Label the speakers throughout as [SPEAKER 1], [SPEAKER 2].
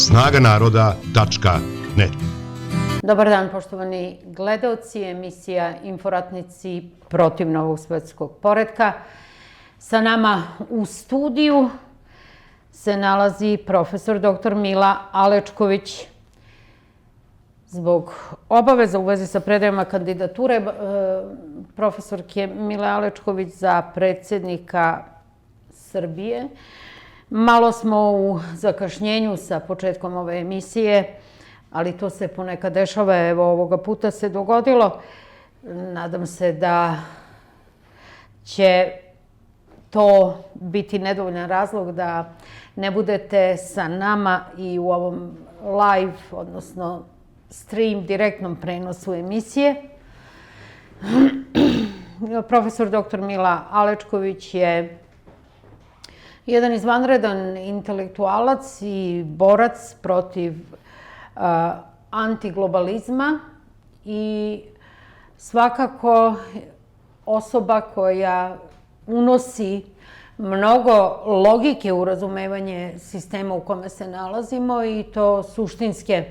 [SPEAKER 1] snagaнарода.net.
[SPEAKER 2] Dobar dan, poštovani gledaoci, emisija Inforatnici protiv novog svetskog poretka. Sa nama u studiju se nalazi profesor dr. Mila Alečković. Zbog obaveza u vezi sa predajama kandidature profesorke Mile Alečković za predsjednika Srbije, malo smo u zakašnjenju sa početkom ove emisije, ali to se ponekad dešava, evo ovoga puta se dogodilo. Nadam se da će to biti nedovoljan razlog da ne budete sa nama i u ovom live, odnosno stream, direktnom prenosu emisije. Profesor dr. Mila Alečković je jedan izvanredan intelektualac i borac protiv antiglobalizma i svakako osoba koja unosi mnogo logike u razumevanje sistema u kome se nalazimo i to suštinske,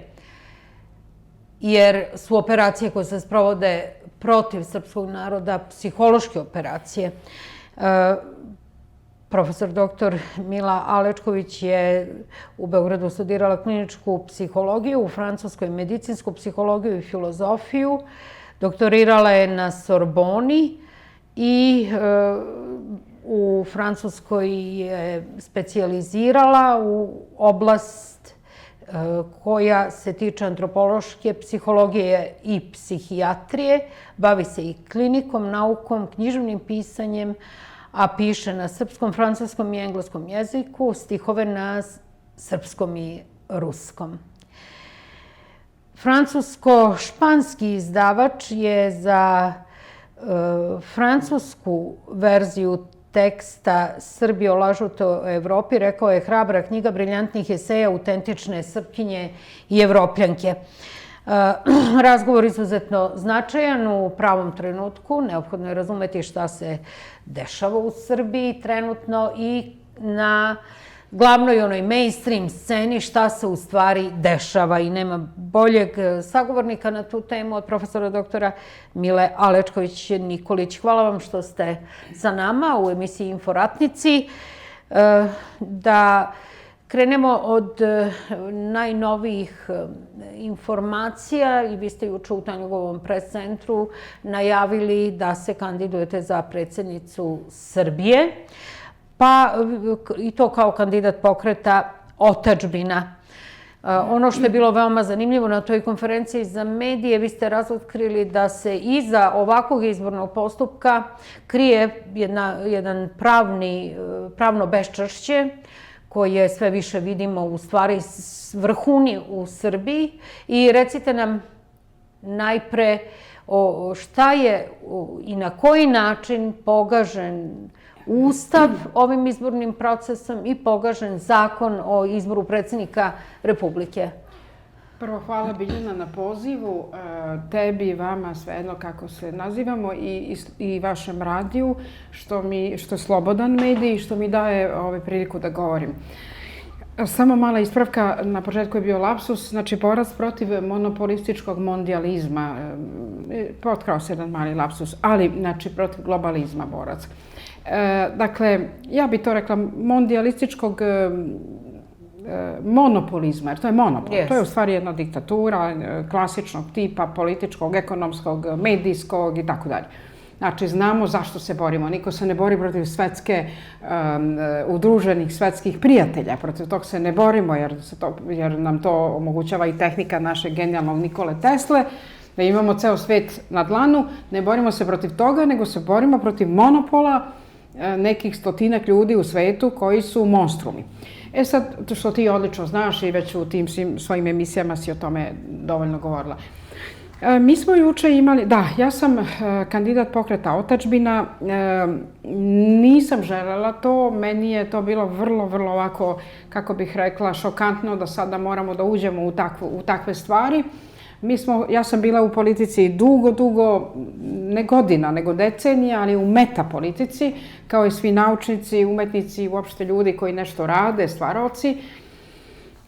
[SPEAKER 2] jer su operacije koje se sprovode protiv srpskog naroda psihološke operacije. Profesor dr. Mila Alečković je u Beogradu studirala kliničku psihologiju, u Francuskoj medicinsku psihologiju i filozofiju. Doktorirala je na Sorboni i u Francuskoj je specijalizirala u oblast koja se tiče antropološke psihologije i psihijatrije. Bavi se i klinikom, naukom, književnim pisanjem, a piše na srpskom, francuskom i engleskom jeziku, stihove na srpskom i ruskom. Francusko-španski izdavač je za francusku verziju teksta Srbi o lažutoj Evropi rekao je: hrabra knjiga briljantnih eseja, autentične Srpkinje i Evropljanke. Razgovor izuzetno značajan u pravom trenutku. Neophodno je razumeti šta se dešava u Srbiji trenutno i na glavnoj onoj mainstream sceni šta se u stvari dešava. I nema boljeg sagovornika na tu temu od profesora doktora Mile Alečković Nikolić. Hvala vam što ste sa nama u emisiji Inforatnici. Da krenemo od najnovijih informacija i vi ste juče u Tanjugovom pres-centru najavili da se kandidujete za predsjednicu Srbije, pa i to kao kandidat pokreta Otadžbina. Ono što je bilo veoma zanimljivo na toj konferenciji za medije, vi ste razotkrili da se iza ovakvog izbornog postupka krije jedan pravno beščašće koje sve više vidimo u stvari vrhuni u Srbiji. I recite nam najpre šta je i na koji način pogažen Ustav ovim izbornim procesom i pogažen zakon o izboru predsjednika Republike.
[SPEAKER 3] Prvo, hvala Biljana na pozivu, tebi i vama, svejedno kako se nazivamo, i vašem radiju, što je slobodan medij i što mi daje priliku da govorim. Samo mala ispravka, na početku je bio lapsus, znači borac protiv monopolističkog mondijalizma, potkrao se jedan mali lapsus, ali znači protiv globalizma borac. Dakle, ja bih to rekla mondijalističkog monopolizma, jer to je monopol. To je u stvari jedna diktatura klasičnog tipa, političkog, ekonomskog, medijskog i tako dalje. Znači, znamo zašto se borimo. Niko se ne bori protiv udruženih svetskih prijatelja. Protiv tog se ne borimo jer nam to omogućava i tehnika našeg genijalnog Nikole Tesle, da imamo ceo svet na dlanu. Ne borimo se protiv toga, nego se borimo protiv monopola nekih stotinak ljudi u svetu koji su monstrumi. E sad, što ti odlično znaš i već u tim svojim emisijama si o tome dovoljno govorila. Mi smo juče imali, da, ja sam kandidat pokreta Otadžbina, nisam želela to, meni je to bilo vrlo, vrlo ovako, kako bih rekla, šokantno da sada moramo da uđemo u takve stvari. Ja sam bila u politici dugo, ne godina, nego decenija, ali u metapolitici, kao i svi naučnici, umetnici, uopšte ljudi koji nešto rade, stvaraoci.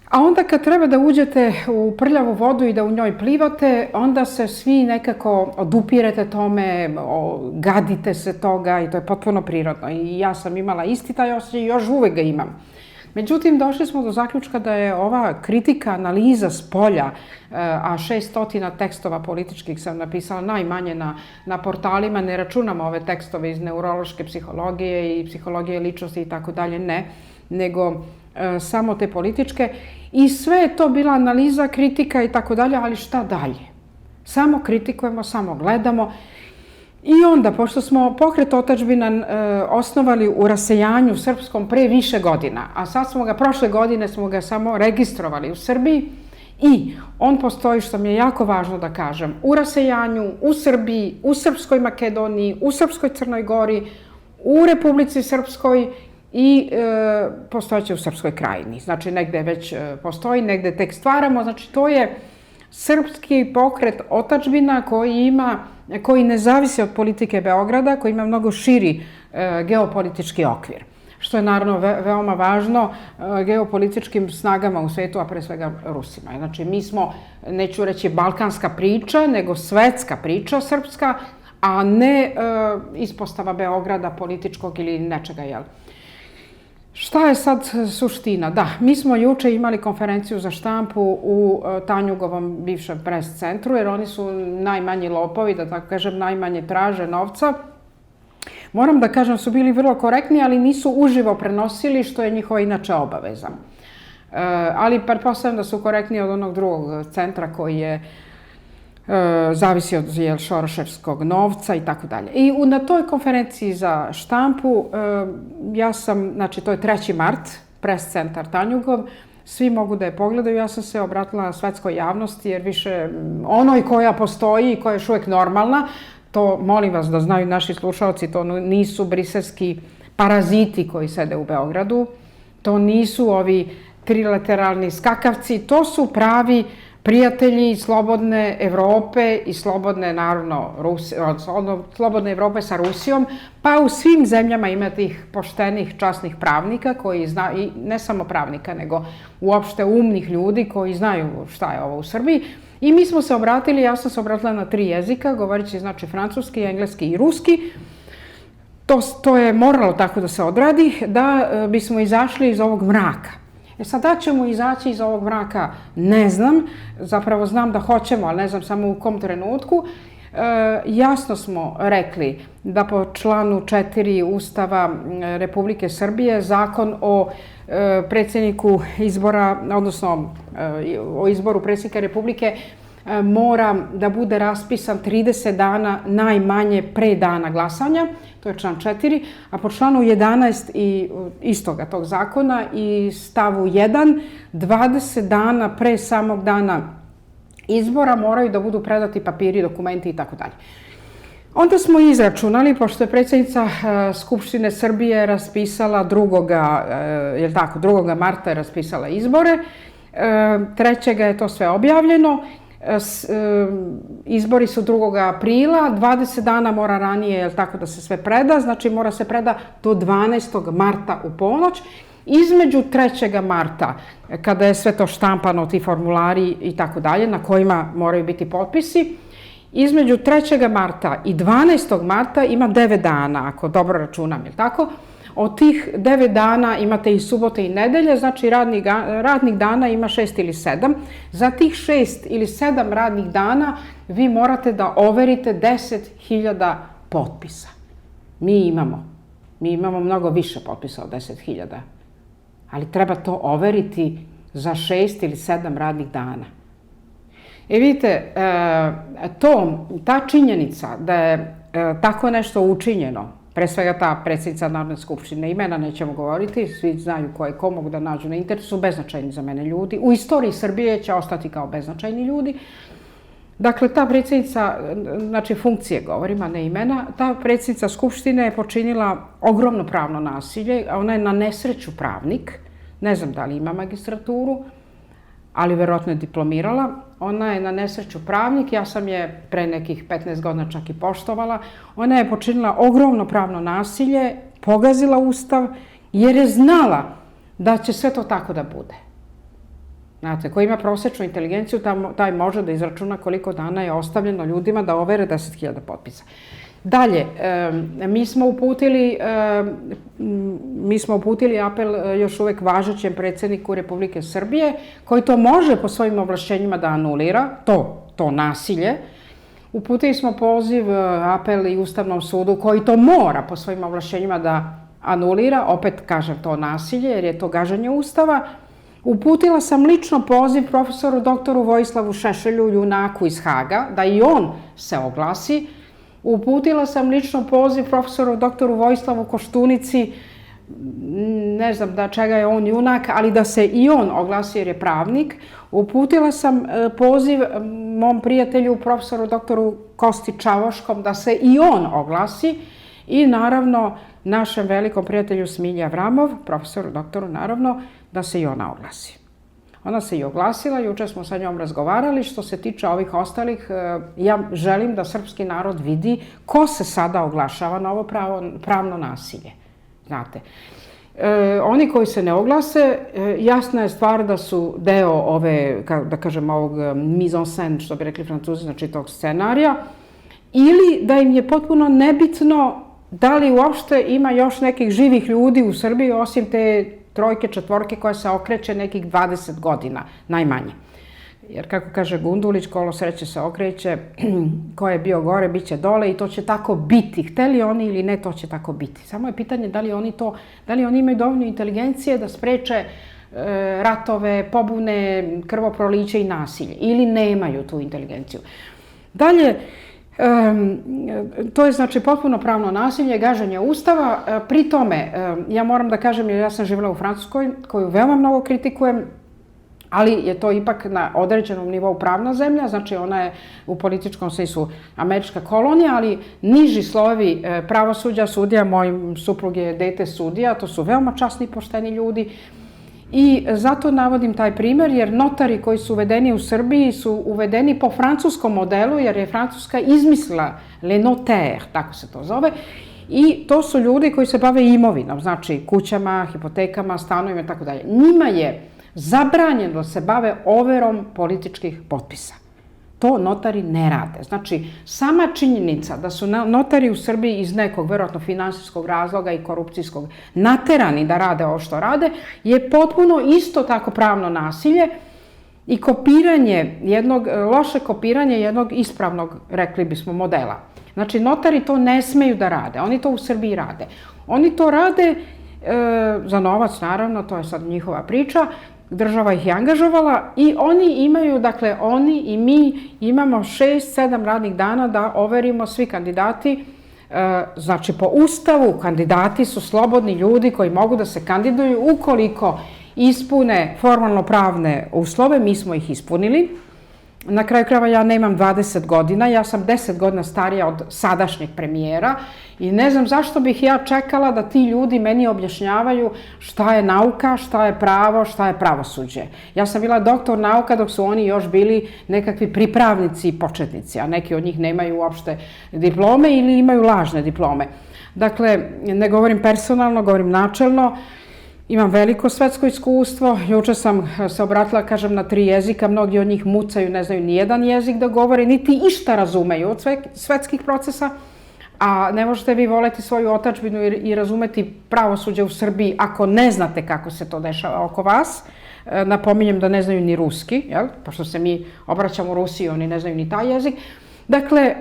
[SPEAKER 3] A onda kad treba da uđete u prljavu vodu i da u njoj plivate, onda se svi nekako odupirete tome, gadite se toga i to je potpuno prirodno. I ja sam imala isti taj osjećaj i još uvek ga imam. Međutim, došli smo do zaključka da je ova kritika, analiza s polja, a 600 tekstova političkih sam napisala najmanje na portalima, ne računam ove tekstove iz neurološke psihologije i psihologije ličnosti i tako dalje, ne, nego samo te političke. I sve je to bila analiza, kritika i tako dalje, ali šta dalje? Samo kritikujemo, samo gledamo. I onda, pošto smo pokret otadžbina osnovali u rasejanju srpskom pre više godina, a sad prošle godine smo ga samo registrovali u Srbiji i on postoji, što mi je jako važno da kažem, u rasejanju, u Srbiji, u Srpskoj Makedoniji, u Srpskoj Crnoj Gori, u Republici Srpskoj i postojeće u Srpskoj Krajini. Znači, negde već postoji, negde tek stvaramo. Znači, to je srpski pokret otadžbina koji ne zavisi od politike Beograda, koji ima mnogo širi geopolitički okvir. Što je naravno veoma važno geopolitičkim snagama u svetu, a pre svega Rusima. Znači, mi smo, neću reći balkanska priča, nego svetska priča srpska, a ne ispostava Beograda političkog ili nečega, jel? Šta je sad suština? Da, mi smo juče imali konferenciju za štampu u Tanjugovom bivšem pres centru, jer oni su najmanji lopovi, da tako kažem, najmanje traže novca. Moram da kažem, su bili vrlo korektni, ali nisu uživo prenosili, što je njihova inače obaveza. Ali pretpostavljam da su korektniji od onog drugog centra koji je zavisi od šoroševskog novca i tako dalje. I na toj konferenciji za štampu, ja sam, znači to je 3. mart, pres centar Tanjugov, svi mogu da je pogledaju, ja sam se obratila svetskoj javnosti, jer više onoj koja postoji i koja je još uvek normalna, to molim vas da znaju naši slušalci, to nisu briselski paraziti koji sede u Beogradu, to nisu ovi trilateralni skakavci, to su pravi prijatelji slobodne Evrope i slobodne, naravno, slobodne Evrope sa Rusijom, pa u svim zemljama ima tih poštenih, časnih pravnika koji znaju, i ne samo pravnika, nego uopšte umnih ljudi koji znaju šta je ovo u Srbiji. I mi smo se obratili, ja sam se obratila na 3 jezika, govoreći znači francuski, engleski i ruski. To je moralo tako da se odradi, da bismo izašli iz ovog mraka. Sad da ćemo izaći iz ovog mraka, ne znam, zapravo znam da hoćemo, ali ne znam samo u kom trenutku. Jasno smo rekli da po članu 4 Ustava Republike Srbije zakon o predsjedniku izbora, odnosno o izboru predsjednika Republike mora da bude raspisan 30 dana najmanje pre dana glasanja, to je član 4, a po članu 11 i istoga tog zakona i stavu 1, 20 dana pre samog dana izbora moraju da budu predati papiri, dokumenti i tako dalje. Onda smo izračunali, pošto je predsjednica Skupštine Srbije raspisala 2. marta je raspisala izbore, 3. je to sve objavljeno, izbori su 2. aprila, 20 dana mora ranije tako da se sve preda, znači mora se preda do 12. marta u ponoć. Između 3. marta, kada je sve to štampano, ti formulari i tako dalje, na kojima moraju biti potpisi, između 3. marta i 12. marta ima 9 dana, ako dobro računam, je li tako? Od tih 9 dana imate i subote i nedelje, znači radnih dana ima 6 ili 7. Za tih 6 ili 7 radnih dana vi morate da overite 10.000 potpisa. Mi imamo mnogo više potpisa od 10.000, ali treba to overiti za 6 ili 7 radnih dana. Vidite, ta činjenica da je tako nešto učinjeno, pre svega ta predsjednica Narodne skupštine, imena nećemo govoriti, svi znaju ko mogu da nađu na internetu, su beznačajni za mene ljudi. U istoriji Srbije će ostati kao beznačajni ljudi. Dakle, ta predsjednica, znači funkcije govorim, a ne imena, ta predsjednica Skupštine je počinila ogromno pravno nasilje, a ona je na nesreću pravnik, ne znam da li ima magistraturu, ali verovatno je diplomirala. Ona je na nesreću pravnik, ja sam je pre nekih 15 godina čak i poštovala. Ona je počinila ogromno pravno nasilje, pogazila Ustav, jer je znala da će sve to tako da bude. Znate, ko ima prosečnu inteligenciju, taj može da izračuna koliko dana je ostavljeno ljudima da overe 10.000 potpisa. Dalje, mi smo uputili apel još uvek važećem predsjedniku Republike Srbije, koji to može po svojim ovlašćenjima da anulira, to nasilje. Uputili smo poziv, apel i Ustavnom sudu koji to mora po svojim ovlašćenjima da anulira, opet kažem to nasilje jer je to gaženje Ustava. Uputila sam lično poziv profesoru doktoru Vojislavu Šešelju, junaku iz Haga, da i on se oglasi. Uputila sam lično poziv profesoru doktoru Vojislavu Koštunici, ne znam da čega je on junak, ali da se i on oglasi jer je pravnik. Uputila sam poziv mom prijatelju profesoru doktoru Kosti Čavoškom da se i on oglasi i naravno našem velikom prijatelju Smilji Avramov, profesoru doktoru naravno, da se i ona oglasi. Ona se i oglasila, juče smo sa njom razgovarali. Što se tiče ovih ostalih, ja želim da srpski narod vidi ko se sada oglašava na ovo pravno nasilje. Znate, oni koji se ne oglase, jasna je stvar da su deo ove, da kažem, ovog mise en scène, što bi rekli Francuzi, znači tog scenarija, ili da im je potpuno nebitno da li uopšte ima još nekih živih ljudi u Srbiji, osim te trojke, četvorke koja se okreće nekih 20 godina, najmanje. Jer kako kaže Gundulić, kolo sreće se okreće, ko je bio gore, bit će dole i to će tako biti. Hteli oni ili ne, to će tako biti. Samo je pitanje da li oni imaju dovoljno inteligencije da spreče ratove, pobune, krvoproliće i nasilje. Ili nemaju tu inteligenciju. Dalje, to je znači potpuno pravno nasilje, gaženje Ustava. Pri tome, ja moram da kažem, jer ja sam živjela u Francuskoj, koju veoma mnogo kritikujem, ali je to ipak na određenom nivou pravna zemlja, znači ona je u političkom smislu američka kolonija, ali niži slojevi pravosuđa, sudija, moj suprug je dete sudija, to su veoma časni i pošteni ljudi. I zato navodim taj primer, jer notari koji su uvedeni u Srbiji su uvedeni po francuskom modelu, jer je Francuska izmislila le notaire, tako se to zove, i to su ljudi koji se bave imovinom, znači kućama, hipotekama, stanovima i tako dalje. Njima je zabranjeno da se bave overom političkih potpisa. To notari ne rade. Znači, sama činjenica da su notari u Srbiji iz nekog, verovatno finansijskog razloga i korupcijskog, naterani da rade ovo što rade, je potpuno isto tako pravno nasilje i loše kopiranje jednog ispravnog, rekli bismo, modela. Znači, notari to ne smeju da rade. Oni to u Srbiji rade. Oni to rade za novac, naravno, to je sad njihova priča. Država ih je angažovala i oni imaju, dakle, oni i mi imamo 6-7 radnih dana da overimo svi kandidati. Znači, po Ustavu kandidati su slobodni ljudi koji mogu da se kandiduju ukoliko ispune formalno pravne uslove. Mi smo ih ispunili. Na kraju krajeva ja nemam 20 godina, ja sam 10 godina starija od sadašnjeg premijera i ne znam zašto bih ja čekala da ti ljudi meni objašnjavaju šta je nauka, šta je pravo, šta je pravosuđe. Ja sam bila doktor nauka dok su oni još bili nekakvi pripravnici i početnici, a neki od njih nemaju uopšte diplome ili imaju lažne diplome. Dakle, ne govorim personalno, govorim načelno. Imam veliko svetsko iskustvo, juče sam se obratila, kažem, na 3 jezika, mnogi od njih mucaju, ne znaju nijedan jezik da govore, niti išta razumeju od svetskih procesa, a ne možete vi voleti svoju otadžbinu i razumeti pravosuđe u Srbiji ako ne znate kako se to dešava oko vas. Napominjem da ne znaju ni ruski, pošto se mi obraćamo u Rusiji, oni ne znaju ni taj jezik. Dakle,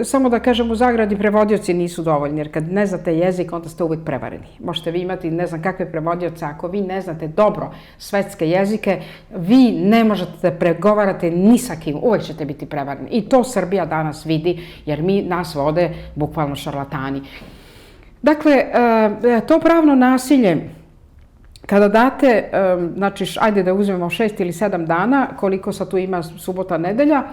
[SPEAKER 3] samo da kažem u zagradi, prevodioci nisu dovoljni, jer kad ne znate jezik, onda ste uvijek prevareni. Možete vi imati ne znam kakve prevodioce, ako vi ne znate dobro svetske jezike, vi ne možete da pregovarate ni sa kim, uvijek ćete biti prevareni. I to Srbija danas vidi, jer nas vode bukvalno šarlatani. Dakle, to pravno nasilje, kada date, znači, ajde da uzmemo 6 ili 7 dana, koliko sad tu ima subota, nedelja,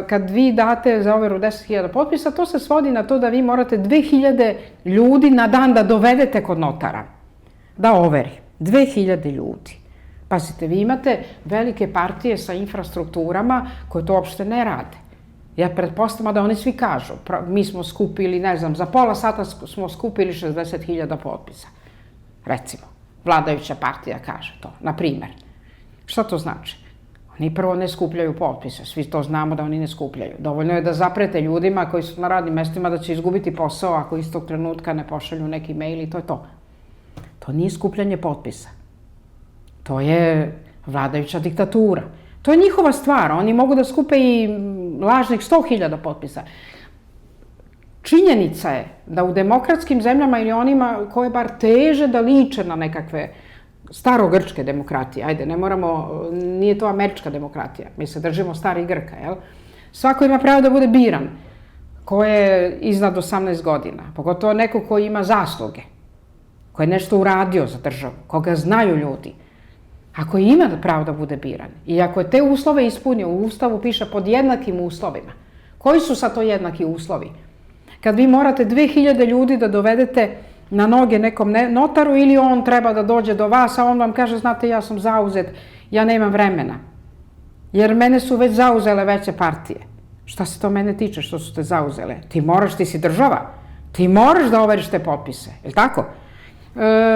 [SPEAKER 3] kad vi date za overu 10.000 potpisa, to se svodi na to da vi morate 2.000 ljudi na dan da dovedete kod notara, da overi. 2.000 ljudi. Pazite, vi imate velike partije sa infrastrukturama koje to uopšte ne rade. Ja pretpostavljam da oni svi kažu, mi smo skupili, ne znam, za pola sata smo skupili 60.000 potpisa, recimo. vladajuća partija kaže to, na primjer. Šta to znači? Oni prvo ne skupljaju potpise, svi to znamo da oni ne skupljaju. Dovoljno je da zaprete ljudima koji su na radnim mestima da će izgubiti posao ako istog trenutka ne pošalju neki mail i to je to. To nije skupljanje potpisa. To je vladajuća diktatura. To je njihova stvar, oni mogu da skupe i lažnih 100.000 potpisa. Činjenica je da u demokratskim zemljama ili onima koje bar teže da liče na nekakve starogrčke demokratije, ajde, ne moramo, nije to američka demokratija, mi se držimo starih Grka, jel? Svako ima pravo da bude biran, ko je iznad 18 godina, pogotovo neko ko ima zasluge, ko je nešto uradio za državu, koga znaju ljudi. Ako ima pravo da bude biran i ako je te uslove ispunio, u Ustavu piše pod jednakim uslovima. Koji su sad to jednaki uslovi? Kad vi morate 2000 ljudi da dovedete na noge nekom notaru ili on treba da dođe do vas, a on vam kaže, znate, ja sam zauzet, ja nemam vremena. Jer mene su već zauzele veće partije. Šta se to mene tiče što su te zauzele? Ti moraš, ti si država. Ti moraš da overiš te potpise. Je li tako?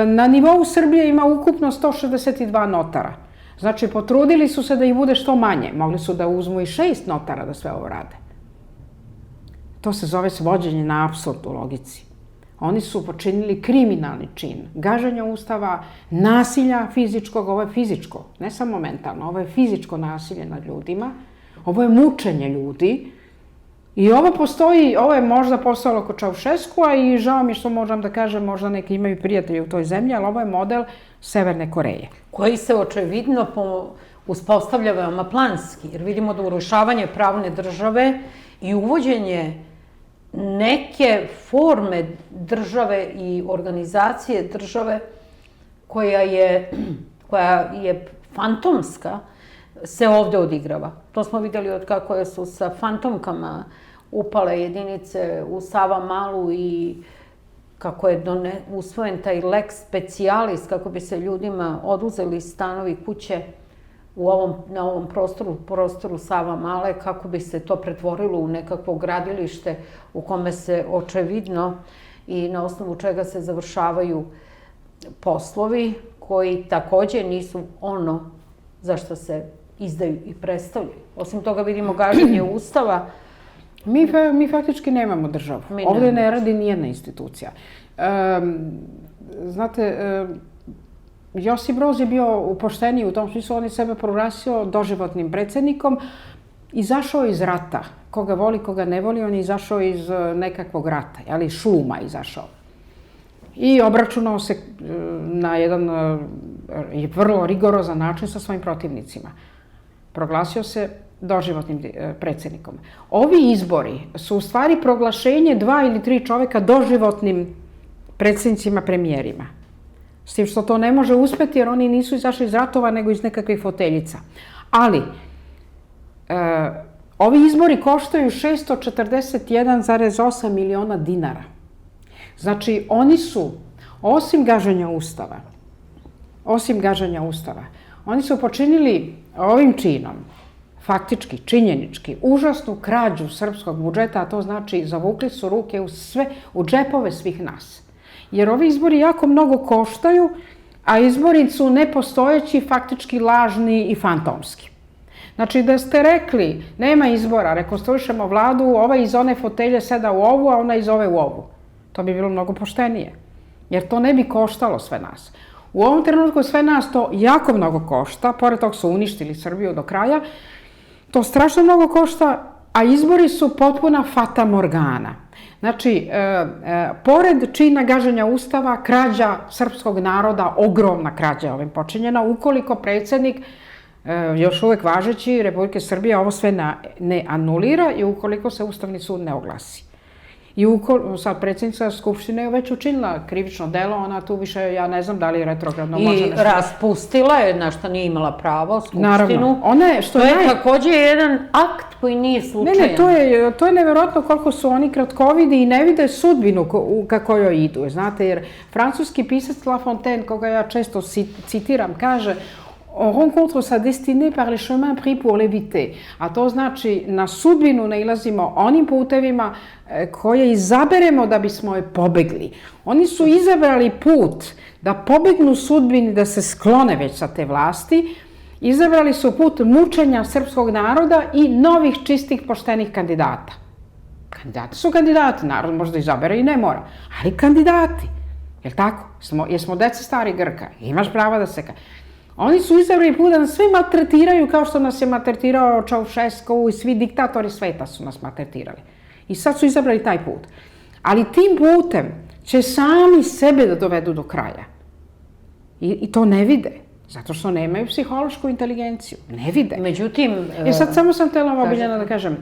[SPEAKER 3] Na nivou Srbije ima ukupno 162 notara. Znači, potrudili su se da ih bude što manje. Mogli su da uzmu i 6 notara da sve ovo rade. To se zove svođenje na apsurd u logici. Oni su počinili kriminalni čin, gaženja Ustava, nasilja fizičkog, ovo je fizičko, ne samo mentalno, ovo je fizičko nasilje nad ljudima, ovo je mučenje ljudi i ovo postoji, ovo je možda postalo kod Čaušeskua i žao mi što možem da kažem, možda neki imaju prijatelje u toj zemlji, ali ovo je model Severne Koreje.
[SPEAKER 2] Koji se očevidno uspostavlja veoma planski, jer vidimo da urušavanje pravne države i uvođenje neke forme države i organizacije države koja je fantomska, se ovde odigrava. To smo videli od kako su sa fantomkama upale jedinice u Savamalu i kako je usvojen taj lex specialis, kako bi se ljudima oduzeli stanovi, kuće na ovom prostoru Savamale, kako bi se to pretvorilo u nekakvo gradilište u kome se očevidno i na osnovu čega se završavaju poslovi koji takođe nisu ono za što se izdaju i predstavljaju. Osim toga vidimo gaženje Ustava.
[SPEAKER 3] Mi faktički nemamo državu. Ovde ne radi nijedna institucija. Znate, Josip Broz je bio upošteniji u tom smislu, on je sebe proglasio doživotnim predsjednikom, izašao iz rata. Koga voli, koga ne voli, on je izašao iz nekakvog rata, ali šuma izašao. I obračunao se na jedan vrlo rigorozan način sa svojim protivnicima. Proglasio se doživotnim predsjednikom. Ovi izbori su u stvari proglašenje 2 ili 3 čoveka doživotnim predsjednicima, premijerima. S tim što to ne može uspeti jer oni nisu izašli iz ratova nego iz nekakvih foteljica. Ali, ovi izbori koštaju 641,8 miliona dinara. Znači, oni su, osim gaženja Ustava, oni su počinili ovim činom, faktički, činjenički, užasnu krađu srpskog budžeta, a to znači zavukli su ruke u džepove svih nas. Jer ovi izbori jako mnogo koštaju, a izbori su nepostojeći, faktički lažni i fantomski. Znači, da ste rekli, nema izbora, rekonstruišemo vladu, ova iz one fotelje seda u ovu, a ona iz ove u ovu. To bi bilo mnogo poštenije, jer to ne bi koštalo sve nas. U ovom trenutku sve nas to jako mnogo košta, pored toga su uništili Srbiju do kraja, to strašno mnogo košta, a izbori su potpuna fatamorgana. Znači, pored čina gaženja Ustava, krađa srpskog naroda, ogromna krađa je ovim počinjena, ukoliko predsjednik, još uvek važeći Republike Srbije, ovo sve ne anulira i ukoliko se Ustavni sud ne oglasi. I sad predsjednica Skupštine je već učinila krivično delo, ona tu više, ja ne znam da li je retrogradno može nešto...
[SPEAKER 2] I raspustila je, na što nije imala pravo, Skupštinu.
[SPEAKER 3] Naravno. To
[SPEAKER 2] je takođe jedan akt koji nije slučajan.
[SPEAKER 3] Ne, to je neverovatno koliko su oni kratkovidi i ne vide sudbinu ka kojoj idu. Znate, jer francuski pisac La Fontaine, koga ja često citiram, kaže on rencontre sa destinée par les chemins pris pour l'éviter. A to znači na sudbinu nailazimo onim putevima koje izaberemo da bismo je pobegli. Oni su izabrali put da pobegnu sudbini, da se sklone već sa te vlasti. Izabrali su put mučenja srpskog naroda i novih čistih poštenih kandidata. Kandidati su kandidati, narod možda izabere i ne mora, ali kandidati. Jel' tako? Jesmo deca stari Grka, imaš prava da se... Oni su izabrali put da nas sve maltretiraju kao što nas je maltretirao Čaušesku i svi diktatori sveta su nas maltretirali. I sad su izabrali taj put. Ali tim putem će sami sebe da dovedu do kraja. I to ne vide. Zato što nemaju psihološku inteligenciju. Ne vide.
[SPEAKER 2] Međutim...
[SPEAKER 3] Sad samo sam htjela Biljana da kažem.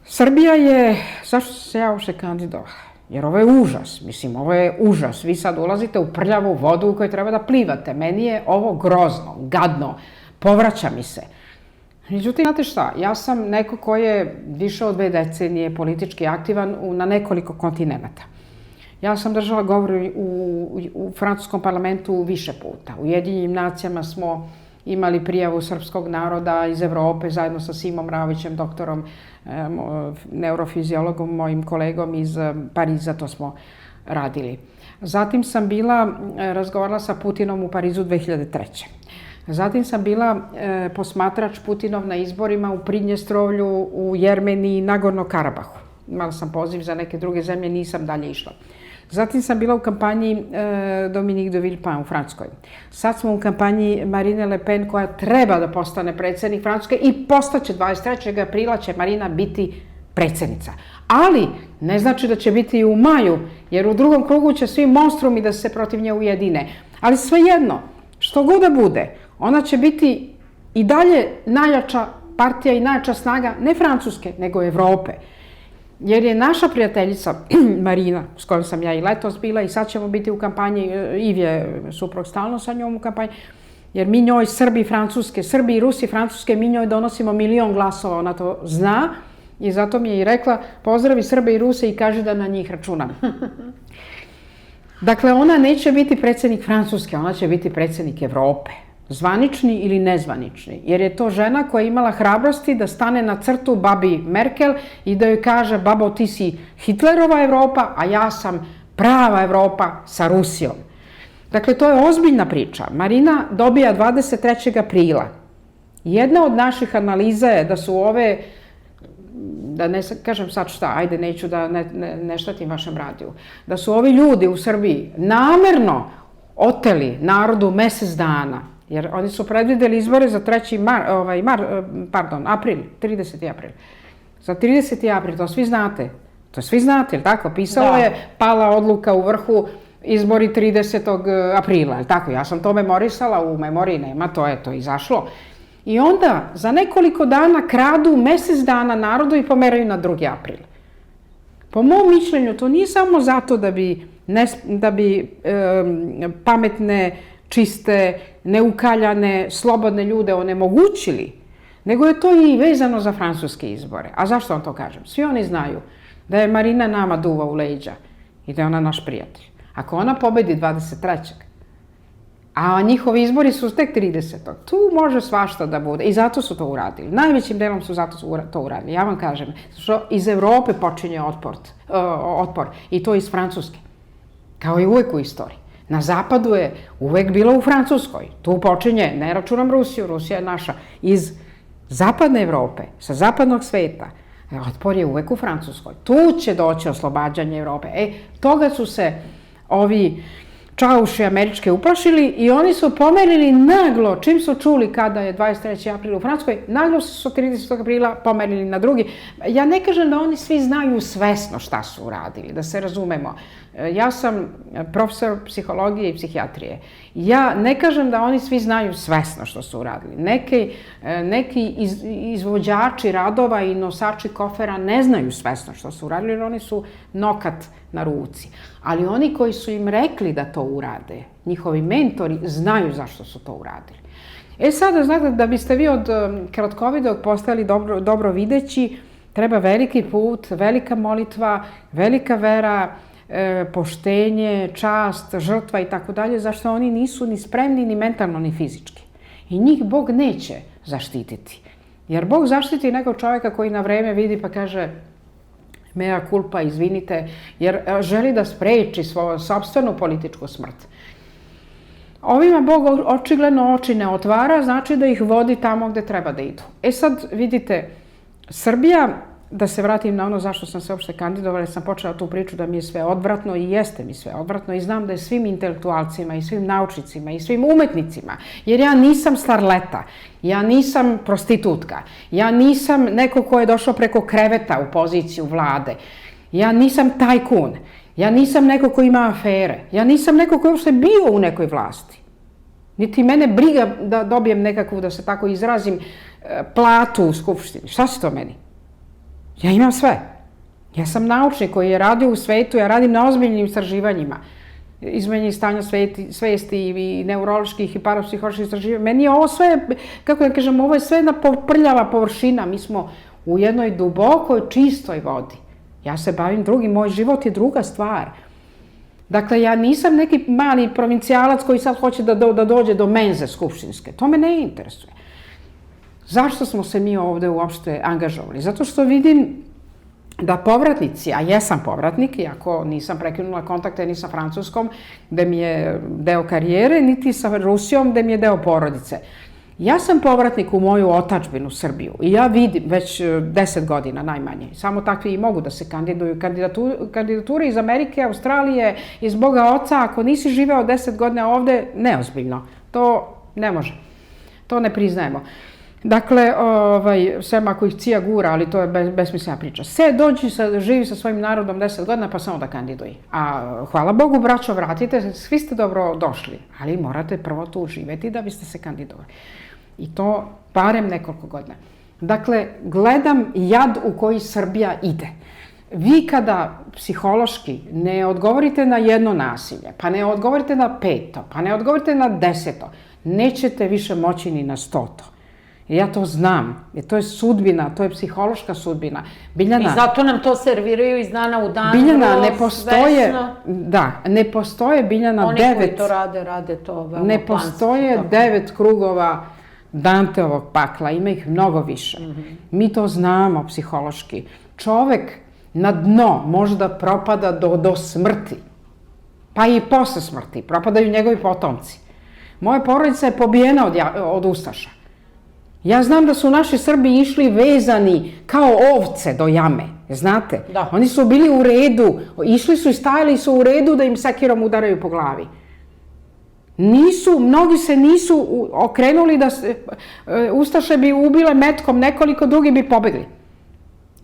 [SPEAKER 3] Srbija je... Zašto se ja uopšte kandidovala? Jer ovo je užas. Mislim, ovo je užas. Vi sad ulazite u prljavu vodu u kojoj treba da plivate. Meni je ovo grozno, gadno. Povraća mi se. Međutim, znate šta? Ja sam neko ko je više od 2 decenije politički aktivan na nekoliko kontinenta. Ja sam držala govor u francuskom parlamentu više puta. U Ujedinjenim nacijama smo imali prijavu srpskog naroda iz Evrope zajedno sa Simom Raovićem, doktorom, neurofiziologom, mojim kolegom iz Pariza, to smo radili. Zatim sam razgovarala sa Putinom u Parizu 2003. Zatim sam bila posmatrač Putinov na izborima u Pridnjestrovlju, u Jermeniji, Nagorno Karabahu. Imala sam poziv za neke druge zemlje, nisam dalje išla. Zatim sam bila u kampanji Dominique de Villepin u Francuskoj. Sad smo u kampanji Marine Le Pen koja treba da postane predsjednik Francuske i postaće 23. aprila će Marina biti predsjednica. Ali ne znači da će biti i u maju, jer u drugom krugu će svi monstrumi da se protiv nje ujedine. Ali svejedno, što god da bude, ona će biti i dalje najjača partija i najjača snaga ne Francuske, nego Evrope. Jer je naša prijateljica Marina, s kojom sam ja i letos bila i sad ćemo biti u kampanji, Iv je suprug stalno sa njom u kampanji, jer mi njoj Srbi i Rusi Francuske, mi njoj donosimo 1.000.000 glasova, ona to zna i zato mi je i rekla pozdravi Srbe i Ruse i kaže da na njih računam. Dakle, ona neće biti predsjednik Francuske, ona će biti predsjednik Evrope. Zvanični ili nezvanični, jer je to žena koja je imala hrabrosti da stane na crtu babi Merkel i da joj kaže babo ti si Hitlerova Evropa, a ja sam prava Evropa sa Rusijom. Dakle, to je ozbiljna priča. Marina dobija 23. aprila. Jedna od naših analiza je da su ove, da ne kažem sad šta, ajde neću da ne štatim vašem radiju, da su ovi ljudi u Srbiji namerno oteli narodu mjesec dana. Jer oni su predvideli izbore za 30. april. Za 30. april, to svi znate. To svi znate, jel' tako? Pisalo je, pala odluka u vrhu, izbori 30. aprila, jel' tako? Ja sam to memorisala, u memoriji nema, to je to izašlo. I onda za nekoliko dana kradu mjesec dana narodu i pomeraju na 2. april. Po mom mišljenju, to nije samo zato da bi pametne, čiste, neukaljane, slobodne ljude onemogućili, nego je to i vezano za francuske izbore. A zašto vam to kažem? Svi oni znaju da je Marina nama duva u leđa i da je ona naš prijatelj. Ako ona pobedi 23. a njihovi izbori su tek 30. Tu može svašta da bude i zato su to uradili. Najvećim delom su zato to uradili. Ja vam kažem, što iz Evrope počinje otpor i to iz Francuske, kao i uvek u istoriji. Na zapadu je uvek bilo u Francuskoj. Tu počinje, ne računam Rusiju, Rusija je naša, iz zapadne Evrope, sa zapadnog sveta. Otpor je uvek u Francuskoj. Tu će doći oslobađanje Evrope. Toga su se ovi čauši američke uplašili i oni su pomerili naglo, čim su čuli kada je 23. april u Francuskoj, naglo su 30. aprila pomerili na 2. Ja ne kažem da oni svi znaju svesno šta su uradili, da se razumemo. Ja sam profesor psihologije i psihijatrije. Ja ne kažem da oni svi znaju svesno što su uradili. Neki izvođači radova i nosači kofera ne znaju svesno što su uradili, jer oni su nokat na ruci. Ali oni koji su im rekli da to urade, njihovi mentori, znaju zašto su to uradili. Sada, znate, da biste vi od kratkovidog postali dobro videći, treba veliki put, velika molitva, velika vera, poštenje, čast, žrtva i tako dalje, zašto oni nisu ni spremni, ni mentalno, ni fizički. I njih Bog neće zaštititi. Jer Bog zaštiti nekog čovjeka koji na vreme vidi pa kaže mea culpa, izvinite, jer želi da spreči svoju sopstvenu političku smrt. Ovima Bog očigledno oči ne otvara, znači da ih vodi tamo gde treba da idu. E sad, vidite, Srbija, da se vratim na ono zašto sam se uopšte kandidovala, sam počela tu priču da mi je sve odvratno i jeste mi sve odvratno i znam da je svim intelektualcima i svim naučnicima i svim umetnicima, jer ja nisam starleta, ja nisam prostitutka, ja nisam neko ko je došao preko kreveta u poziciju vlade, ja nisam tajkun, ja nisam neko ko ima afere, ja nisam neko ko je uopšte bio u nekoj vlasti. Niti mene briga da dobijem nekakvu, da se tako izrazim, platu u Skupštini. Šta se to meni? Ja imam sve. Ja sam naučnik koji je radio u svetu, ja radim na ozbiljnim istraživanjima. Izmenjeni stanja svesti i neuroloških i parapsiholoških istraživanja. Meni je ovo sve, kako da kažem, ovo je sve jedna prljava površina. Mi smo u jednoj dubokoj, čistoj vodi. Ja se bavim drugim, moj život je druga stvar. Dakle, ja nisam neki mali provincijalac koji sad hoće da dođe do menze skupštinske. To me ne interesuje. Zašto smo se mi ovde uopšte angažovali? Zato što vidim da povratnici, a jesam povratnik, iako nisam prekinula kontakte ni sa Francuskom, gde mi je deo karijere, niti sa Rusijom, gde mi je deo porodice. Ja sam povratnik u moju otadžbinu, Srbiju, i ja vidim već 10 godina najmanje. Samo takvi i mogu da se kandiduju. Kandidature iz Amerike, Australije, iz Boga Oca, ako nisi živeo 10 godina ovde, neozbiljno. To ne može. To ne priznajemo. Dakle, sem ako ih cija gura, ali to je besmislena priča. Dođi, živi sa svojim narodom 10 godina, pa samo da kandiduji. A hvala Bogu, braćo, vratite, svi ste dobro došli, ali morate prvo tu živeti da biste se kandidovali. I to barem nekoliko godina. Dakle, gledam jad u koji Srbija ide. Vi kada psihološki ne odgovorite na jedno nasilje, pa ne odgovorite na 5, pa ne odgovorite na 10, nećete više moći ni na 100. Ja to znam, jer to je sudbina, to je psihološka sudbina. Biljana,
[SPEAKER 2] i zato nam to serviraju iz dana u dan.
[SPEAKER 3] Biljana, ne postoje, da, ne postoje, Biljana,
[SPEAKER 2] oni koji to rade to veoma planski.
[SPEAKER 3] Ne postoje 9 krugova Danteovog pakla, ima ih mnogo više. Mi to znamo psihološki. Čovek na dno može da propada do smrti, pa i posle smrti, propadaju njegovi potomci. Moja porodica je pobijena od ustaša. Ja znam da su naši Srbi išli vezani kao ovce do jame, znate?
[SPEAKER 2] Da.
[SPEAKER 3] Oni su bili u redu, išli su i stajali su u redu da im sekirom udaraju po glavi. Mnogi se nisu okrenuli da ustaše bi ubile metkom nekoliko, drugi bi pobegli.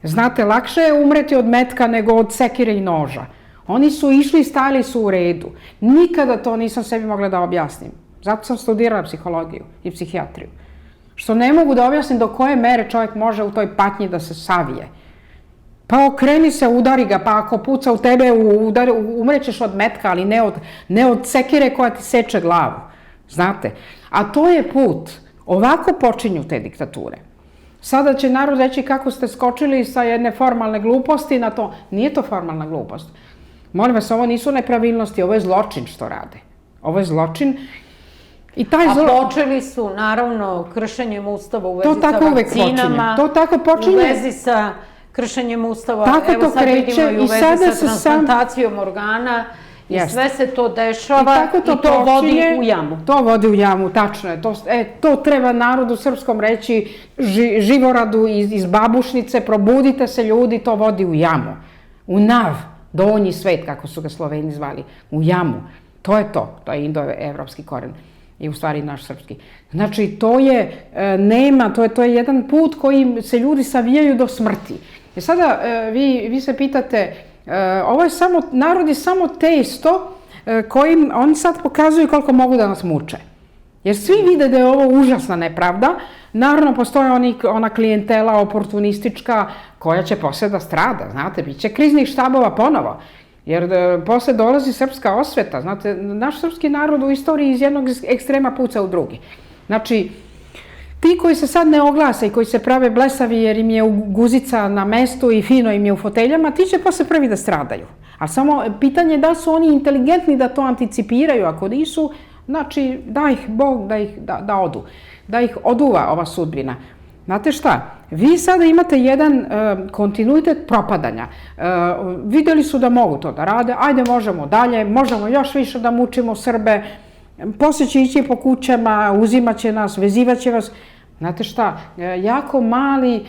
[SPEAKER 3] Znate, lakše je umreti od metka nego od sekire i noža. Oni su išli i stajali su u redu. Nikada to nisam sebi mogla da objasnim. Zato sam studirala psihologiju i psihijatriju. Što ne mogu da objasnim do koje mere čovjek može u toj patnji da se savije. Pa okreni se, udari ga, pa ako puca u tebe, umrećeš od metka, ali ne od sekire koja ti seče glavu. Znate? A to je put. Ovako počinju te diktature. Sada će narod reći kako ste skočili sa jedne formalne gluposti na to. Nije to formalna glupost. Molim vas, ovo nisu nepravilnosti, ovo je zločin što rade. Ovo je zločin.
[SPEAKER 2] A počeli su, naravno, kršenjem ustava u vezi sa vakcinama, u vezi sa kršenjem ustava, evo sad vidimo i u vezi sa transplantacijom organa, i sve se to dešava i to vodi u jamu.
[SPEAKER 3] To vodi u jamu, tačno je. To treba narodu srpskom reći, Živoradu iz Babušnice, probudite se ljudi, to vodi u jamu. U nav, donji svet, kako su ga Sloveni zvali, u jamu. To je indoevropski koren. I u stvari naš srpski. Znači, to je jedan put kojim se ljudi savijaju do smrti. I sada vi se pitate, narod je samo testo kojim oni sad pokazuju koliko mogu da nas muče. Jer svi vide da je ovo užasna nepravda. Naravno, postoje ona klijentela oportunistička koja će posle da strada, znate, bit će kriznih štabova ponovo. Jer posle dolazi srpska osveta. Znate, naš srpski narod u istoriji iz jednog ekstrema puca u drugi. Znači, ti koji se sad ne oglase i koji se prave blesavi jer im je guzica na mestu i fino im je u foteljama, ti će posle prvi da stradaju. A samo pitanje je da li su oni inteligentni da to anticipiraju. Ako nisu, Znači, da ih Bog, da odu, da ih oduva ova sudbina. Znate šta, vi sada imate jedan kontinuitet propadanja. Vidjeli su da mogu to da rade, ajde možemo dalje, možemo još više da mučimo Srbe, poslije će ići po kućama, uzimat će nas, vezivat će vas. Znate šta, jako mali,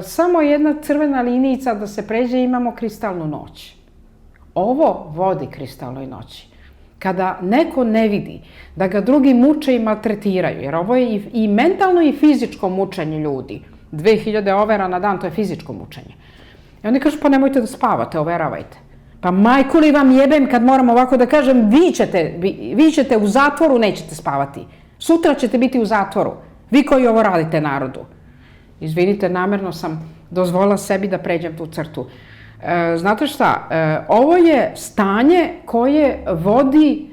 [SPEAKER 3] samo jedna crvena linijica da se pređe, imamo kristalnu noć. Ovo vodi kristalnoj noći. Kada neko ne vidi da ga drugi muče i maltretiraju, jer ovo je i mentalno i fizičko mučenje ljudi. 2000 overa na dan, to je fizičko mučenje. I oni kažu, pa nemojte da spavate, overavajte. Pa majku li vam jebem kad moram ovako da kažem, vi ćete u zatvoru, nećete spavati. Sutra ćete biti u zatvoru. Vi koji ovo radite narodu. Izvinite, namerno sam dozvolila sebi da pređem tu crtu. Znate šta, ovo je stanje koje vodi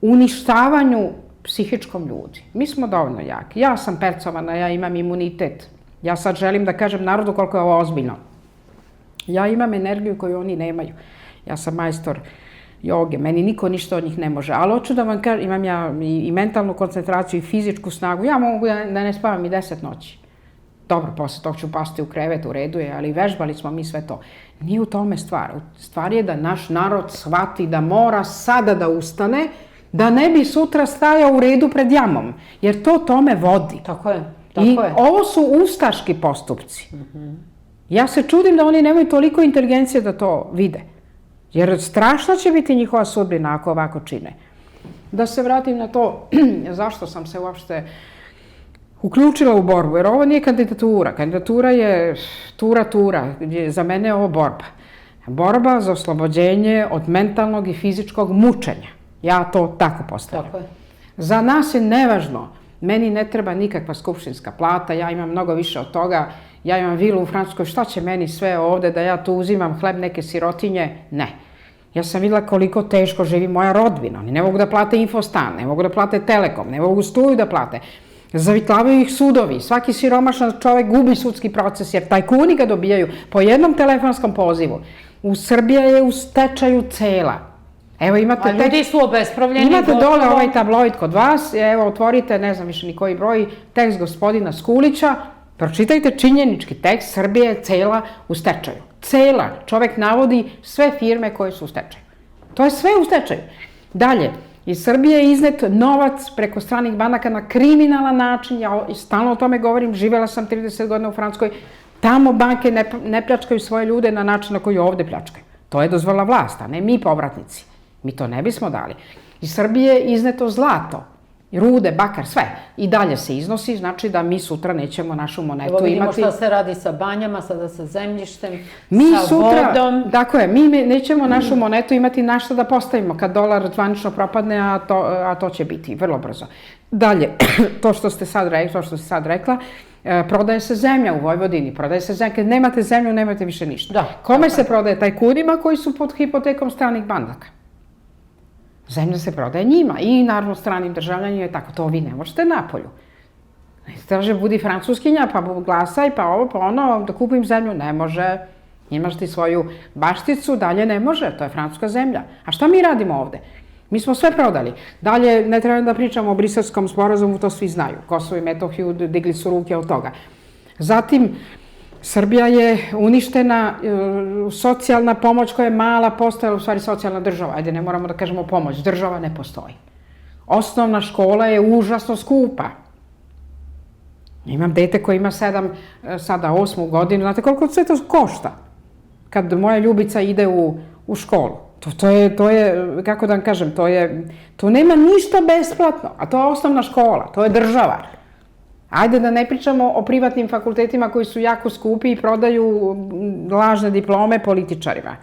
[SPEAKER 3] uništavanju psihičkom ljudi. Mi smo dovoljno jaki. Ja sam percovana, ja imam imunitet. Ja sad želim da kažem narodu koliko je ovo ozbiljno. Ja imam energiju koju oni nemaju. Ja sam majstor joge, meni niko ništa od njih ne može. Ali hoću da vam kažem, imam ja i mentalnu koncentraciju i fizičku snagu. Ja mogu da ne spavam i 10 noći. Dobro, posle tog ću pasti u krevet, u redu je, ali vežbali smo mi sve to. Nije u tome stvar. Stvar je da naš narod shvati da mora sada da ustane, da ne bi sutra stajao u redu pred jamom. Jer to tome vodi.
[SPEAKER 2] Tako je.
[SPEAKER 3] I ovo su ustaški postupci. Ja se čudim da oni nemaju toliko inteligencije da to vide. Jer strašna će biti njihova sudbina ako ovako čine. Da se vratim na to zašto sam se uopšte uključila u borbu, jer ovo nije kandidatura. Kandidatura je tura, gdje za mene je ovo borba. Borba za oslobođenje od mentalnog i fizičkog mučenja. Ja to tako postavljam.
[SPEAKER 2] Tako je.
[SPEAKER 3] Za nas je nevažno. Meni ne treba nikakva skupštinska plata, ja imam mnogo više od toga. Ja imam vilu u Francuskoj, šta će meni sve ovde da ja tu uzimam hleb neke sirotinje? Ne. Ja sam videla koliko teško živi moja rodbina. Oni ne mogu da plate Infostan, ne mogu da plate Telekom, ne mogu struju da plate. Zavitlavaju ih sudovi. Svaki siromašan čovek gubi sudski proces jer tajkuni ga dobijaju po jednom telefonskom pozivu. U Srbija je u stečaju cela. Evo imate...
[SPEAKER 2] A ljudi su obespravljeni.
[SPEAKER 3] Imate dole ovaj tabloid kod vas, evo otvorite, ne znam više ni koji broj, tekst gospodina Skulića, pročitajte činjenički tekst, Srbija je cela u stečaju. Cela. Čovek navodi sve firme koje su u stečaju. To je sve u stečaju. Dalje, iz Srbije je iznet novac preko stranih banaka na kriminalan način, ja stalno o tome govorim, živela sam 30 godina u Francuskoj, tamo banke ne pljačkaju svoje ljude na način na koji ovde pljačkaju. To je dozvolila vlast, a ne mi povratnici. Mi to ne bismo dali. Iz Srbije je izneto zlato, rude, bakar, sve. I dalje se iznosi, znači da mi sutra nećemo našu monetu imati.
[SPEAKER 2] Evo vidimo šta se radi sa banjama, sada sa zemljištem,
[SPEAKER 3] sa
[SPEAKER 2] vodom.
[SPEAKER 3] Tako je, mi nećemo našu monetu imati na što da postavimo kad dolar zvanično propadne, a to će biti vrlo brzo. Dalje, to što ste sad rekla, prodaje se zemlja u Vojvodini, prodaje se zemlja, kad nemate zemlju, nemate više ništa. Kome se prodaje? Tajkunima koji su pod hipotekom stranih banaka. Zemlja se prodaje njima i naravno stranim državljanima je tako, to vi ne možete napolju. Traže, budi francuskinja, pa glasaj, pa ovo, pa ono, da kupim zemlju, ne može. Imaš ti svoju bašticu, dalje ne može, to je francuska zemlja. A šta mi radimo ovde? Mi smo sve prodali. Dalje, ne treba da pričamo o Briselskom sporazumu, to svi znaju. Kosovo i Metohiju digli su ruke od toga. Zatim, Srbija je uništena, socijalna pomoć koja je mala postojala, u stvari socijalna država. Ajde, ne moramo da kažemo pomoć, država ne postoji. Osnovna škola je užasno skupa. Imam dete koje ima 7, sada 8 godinu, znate koliko sve to košta? Kad moja Ljubica ide u školu. To je, kako da vam kažem, to nema ništa besplatno, a to je osnovna škola, to je država. Ajde da ne pričamo o privatnim fakultetima koji su jako skupi i prodaju lažne diplome političarima.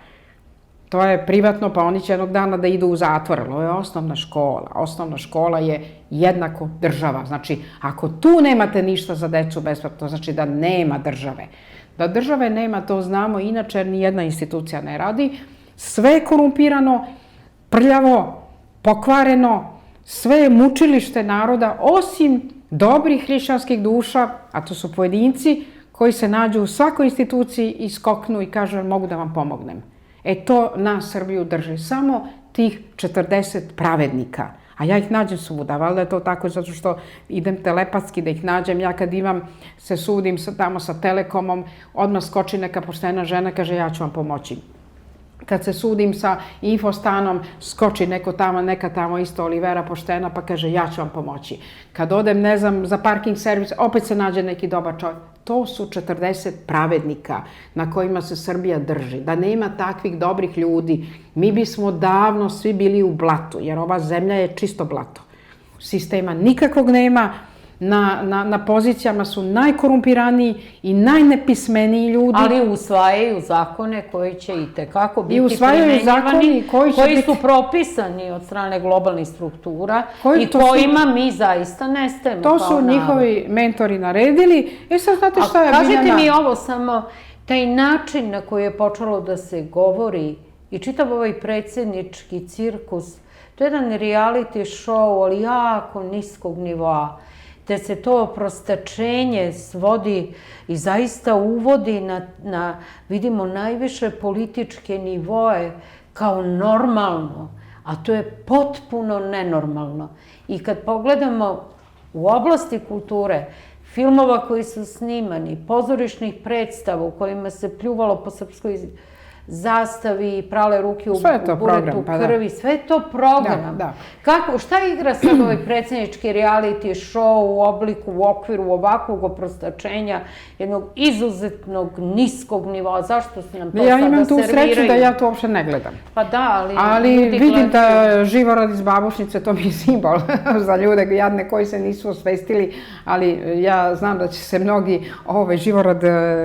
[SPEAKER 3] To je privatno, pa oni će jednog dana da idu u zatvor. Ovo je osnovna škola. Osnovna škola je jednako država. Znači, ako tu nemate ništa za decu besplatno, to znači da nema države. Da države nema, to znamo, inače nijedna institucija ne radi. Sve je korumpirano, prljavo, pokvareno, sve je mučilište naroda, osim dobrih hrišćanskih duša, a to su pojedinci koji se nađu u svakoj instituciji i skoknu i kažu mogu da vam pomognem. To nas Srbiju drži. Samo tih 40 pravednika. A ja ih nađem svuda, valjda je to tako zato što idem telepatski da ih nađem. Ja kad se sudim tamo sa Telekomom, odmah skoči neka poštena žena, kaže ja ću vam pomoći. Kad se sudim sa Infostanom, skoči neka tamo isto Olivera poštena pa kaže ja ću vam pomoći. Kad odem, ne znam, za parking servis, opet se nađe neki dobar čovjek. To su 40 pravednika na kojima se Srbija drži. Da nema takvih dobrih ljudi, mi bismo davno svi bili u blatu, jer ova zemlja je čisto blato. Sistema nikakvog nema, na pozicijama su najkorumpiraniji i najnepismeniji ljudi.
[SPEAKER 2] Ali usvajaju zakone koji će i tekako biti
[SPEAKER 3] I usvajaju zakoni
[SPEAKER 2] koji su propisani od strane globalnih struktura i kojima mi zaista nestajemo kao narod.
[SPEAKER 3] To su njihovi mentori naredili. Sad znate šta je Biljana?
[SPEAKER 2] Kažite mi ovo samo, taj način na koji je počelo da se govori i čitav ovaj predsjednički cirkus, to je jedan reality show, ali jako niskog nivoa, te se to prostačenje svodi i zaista uvodi na, vidimo, najviše političke nivoe kao normalno, a to je potpuno nenormalno. I kad pogledamo u oblasti kulture, filmova koji su snimani, pozorišnih predstava u kojima se pljuvalo po srpskoj zastavi i prale ruke u buretu krvi, sve je to program. Šta igra sad ovaj predsjednički reality show u okviru ovakvog oprostačenja, jednog izuzetnog niskog nivoa? Zašto se nam to sada serviraju?
[SPEAKER 3] Ja imam tu sreću da ja to uopšte ne gledam.
[SPEAKER 2] Pa da,
[SPEAKER 3] ali vidim da Živorad iz Babušnice, to mi je simbol za ljude jadne koji se nisu osvestili, ali ja znam da će se mnogi, Živorad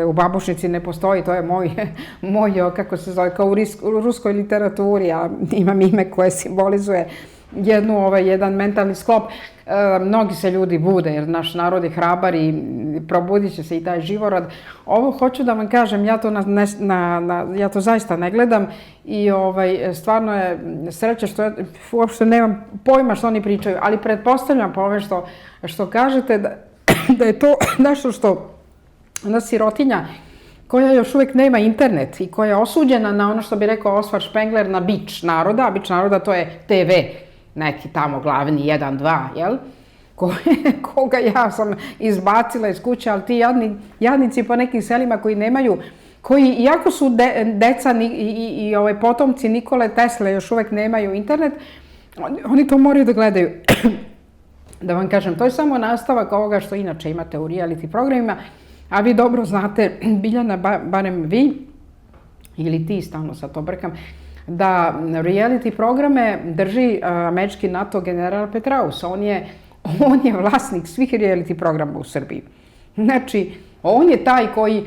[SPEAKER 3] u Babušnici ne postoji, to je moj kako se zove, kao u ruskoj literaturi, a imam ime koje simbolizuje jedan mentalni sklop. Mnogi se ljudi bude, jer naš narod je hrabar i probudit će se i taj Živorad. Ovo hoću da vam kažem, ja to zaista ne gledam i stvarno je sreća što ja uopšte nemam pojma što oni pričaju, ali pretpostavljam po ove što kažete da je to nešto što ona sirotinja koja još uvijek nema internet i koja je osuđena na ono što bi rekao Oskar Spengler, na bič naroda, a bič naroda to je TV, neki tamo glavni 1, 2, jel? Koga ja sam izbacila iz kuće, ali ti jadnici po nekim selima koji nemaju, koji iako su deca i potomci Nikole Tesle još uvijek nemaju internet, oni to moraju da gledaju. Da vam kažem, to je samo nastavak ovoga što inače imate u reality programima. A vi dobro znate, Biljana, barem vi, ili ti, stalno sad to brkam, da reality programe drži američki NATO general Petraeus. On je vlasnik svih reality programa u Srbiji. Znači, on je taj koji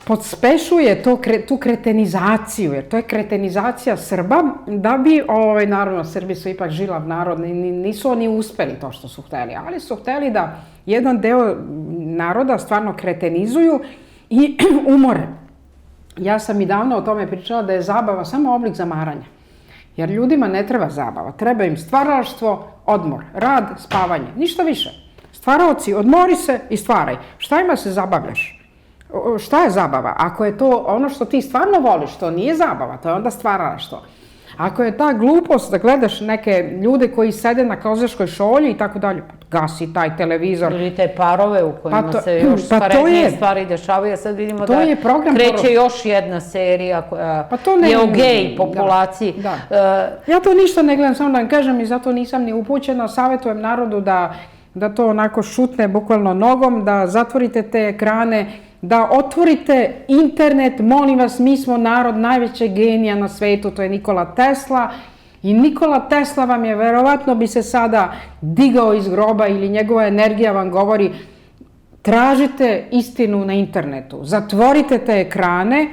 [SPEAKER 3] podspešuje tu kretenizaciju, jer to je kretenizacija Srba, da bi, naravno, Srbi su ipak žilav narod, nisu oni uspeli to što su hteli, ali su hteli da jedan deo naroda stvarno kretenizuju i umore. Ja sam i davno o tome pričala da je zabava samo oblik zamaranja, jer ljudima ne treba zabava, treba im stvaralaštvo, odmor, rad, spavanje, ništa više. Stvaraoci, odmori se i stvaraj. Šta ima se zabavljaš? Šta je zabava? Ako je to ono što ti stvarno voliš, to nije zabava, to je onda stvaralaštvo. Ako je ta glupost da gledaš neke ljude koji sede na kozaškoj šolji i tako dalje, gasi taj televizor.
[SPEAKER 2] Ili te parove u kojima se još sparednije stvari dešavaju. Sad vidimo da kreće još jedna serija koja je o gej populaciji.
[SPEAKER 3] Ja to ništa ne gledam, samo da vam kažem, i zato nisam ni upućena. Savjetujem narodu da to onako šutne bukvalno nogom, da zatvorite te ekrane, da otvorite internet. Molim vas, mi smo narod najvećeg genija na svetu, to je Nikola Tesla. I Nikola Tesla vam je, verovatno bi se sada digao iz groba ili njegova energija vam govori, tražite istinu na internetu, zatvorite te ekrane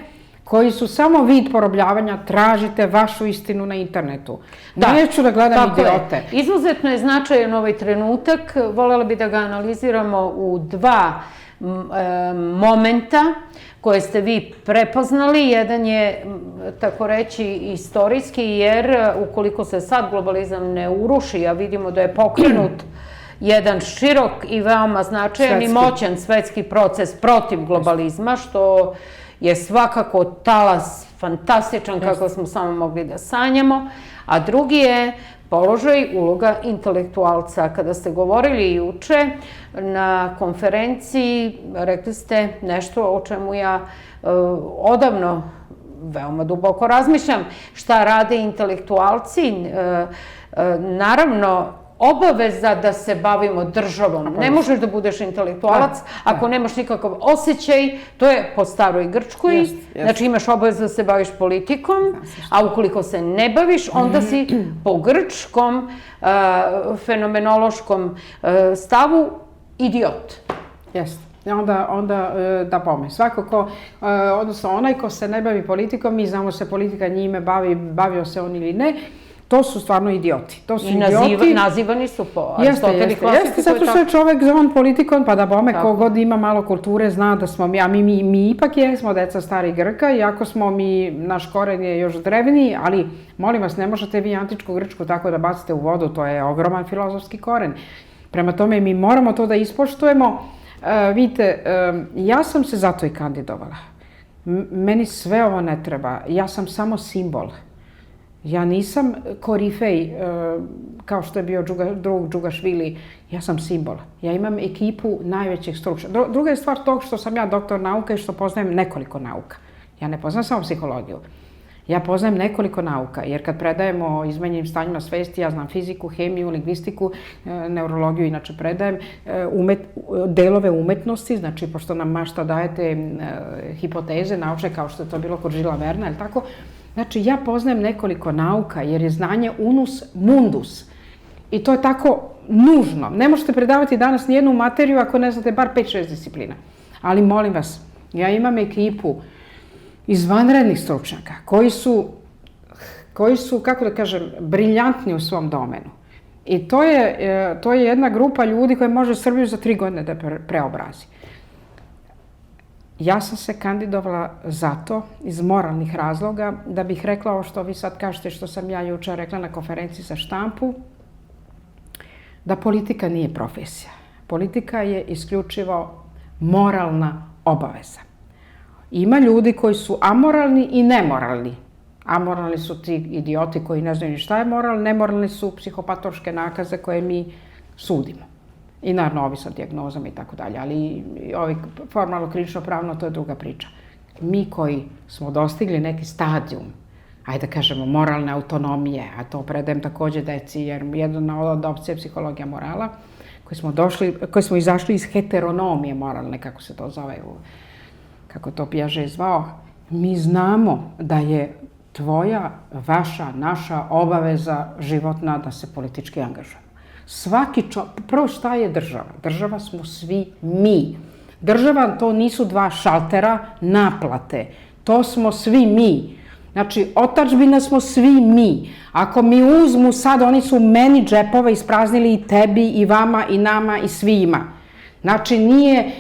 [SPEAKER 3] koji su samo vid porobljavanja, tražite vašu istinu na internetu. Neću da gledam idiote.
[SPEAKER 2] Izuzetno je značajan ovaj trenutak, voljela bi da ga analiziramo u dva momenta koje ste vi prepoznali. Jedan je, tako reći, istorijski, jer ukoliko se sad globalizam ne uruši, a vidimo da je pokrenut jedan širok i veoma značajan i moćan svetski proces protiv globalizma, što je svakako talas fantastičan kako smo samo mogli da sanjamo, a drugi je položaj, uloga intelektualca. Kada ste govorili juče na konferenciji, rekli ste nešto o čemu ja odavno veoma duboko razmišljam. Šta rade intelektualci? Naravno, obaveza da se bavimo državom. Ne možeš da budeš intelektualac ako nemaš nikakav osjećaj, to je po staroj Grčkoj, znači imaš obavezu da se baviš politikom, a ukoliko se ne baviš, onda si po grčkom fenomenološkom stavu idiot.
[SPEAKER 3] Jeste. Onda da pome. Svako ko, odnosno onaj ko se ne bavi politikom, mi znamo se politika njime bavio se on ili ne, to su stvarno idioti. To su
[SPEAKER 2] idioti. Nazivani su po Aristoteli klasici.
[SPEAKER 3] Jeste, zato što je čovek zvan politikom, pa da bome, kogod ima malo kulture zna da smo mi ipak jesmo deca starih Grka, iako smo mi, naš koren je još drevniji, ali molim vas, ne možete vi antičku Grčku tako da bacite u vodu, to je ogroman filozofski koren. Prema tome, mi moramo to da ispoštujemo. Vidite, ja sam se zato i kandidovala. Meni sve ovo ne treba, ja sam samo simbol. Ja nisam korifej, kao što je bio drug Džugašvili, ja sam simbol. Ja imam ekipu najvećih stručnjaka. Druga je stvar tog što sam ja doktor nauka i što poznajem nekoliko nauka. Ja ne poznajem samo psihologiju. Ja poznajem nekoliko nauka, jer kad predajemo o izmenjenim stanjima svesti, ja znam fiziku, hemiju, lingvistiku, neurologiju, inače predajem, delove umetnosti, znači pošto nam mašta dajete hipoteze naučne, kao što je to bilo kod Žila Verna, je li tako? Znači, ja poznajem nekoliko nauka, jer je znanje unus mundus. I to je tako nužno. Ne možete predavati danas nijednu materiju ako ne znate bar 5-6 disciplina. Ali molim vas, ja imam ekipu izvanrednih stručnjaka koji su, kako da kažem, briljantni u svom domenu. I to je jedna grupa ljudi koja može Srbiju za 3 godine da preobrazi. Ja sam se kandidovala zato, iz moralnih razloga, da bih rekla ovo što vi sad kažete, što sam ja jučer rekla na konferenciji za štampu, da politika nije profesija. Politika je isključivo moralna obaveza. Ima ljudi koji su amoralni i nemoralni. Amoralni su ti idioti koji ne znaju ni šta je moral, nemoralni su psihopatološke nakaze koje mi sudimo. I naravno ovi sa dijagnozama i tako dalje, ali ovi formalno klinično pravno, to je druga priča. Mi koji smo dostigli neki stadijum, ajde da kažemo moralne autonomije, a to predajem takođe deci, jer jedna od opcija je psihologija morala, koji smo izašli iz heteronomije moralne, kako se to zove, kako to Piaget zvao, mi znamo da je tvoja, vaša, naša obaveza životna da se politički angažujemo. Prvo šta je država? Država smo svi mi. Država to nisu 2 šaltera naplate. To smo svi mi. Znači, otadžbina smo svi mi. Ako mi uzmu sad, oni su meni džepove ispraznili i tebi, i vama, i nama, i svima. Znači,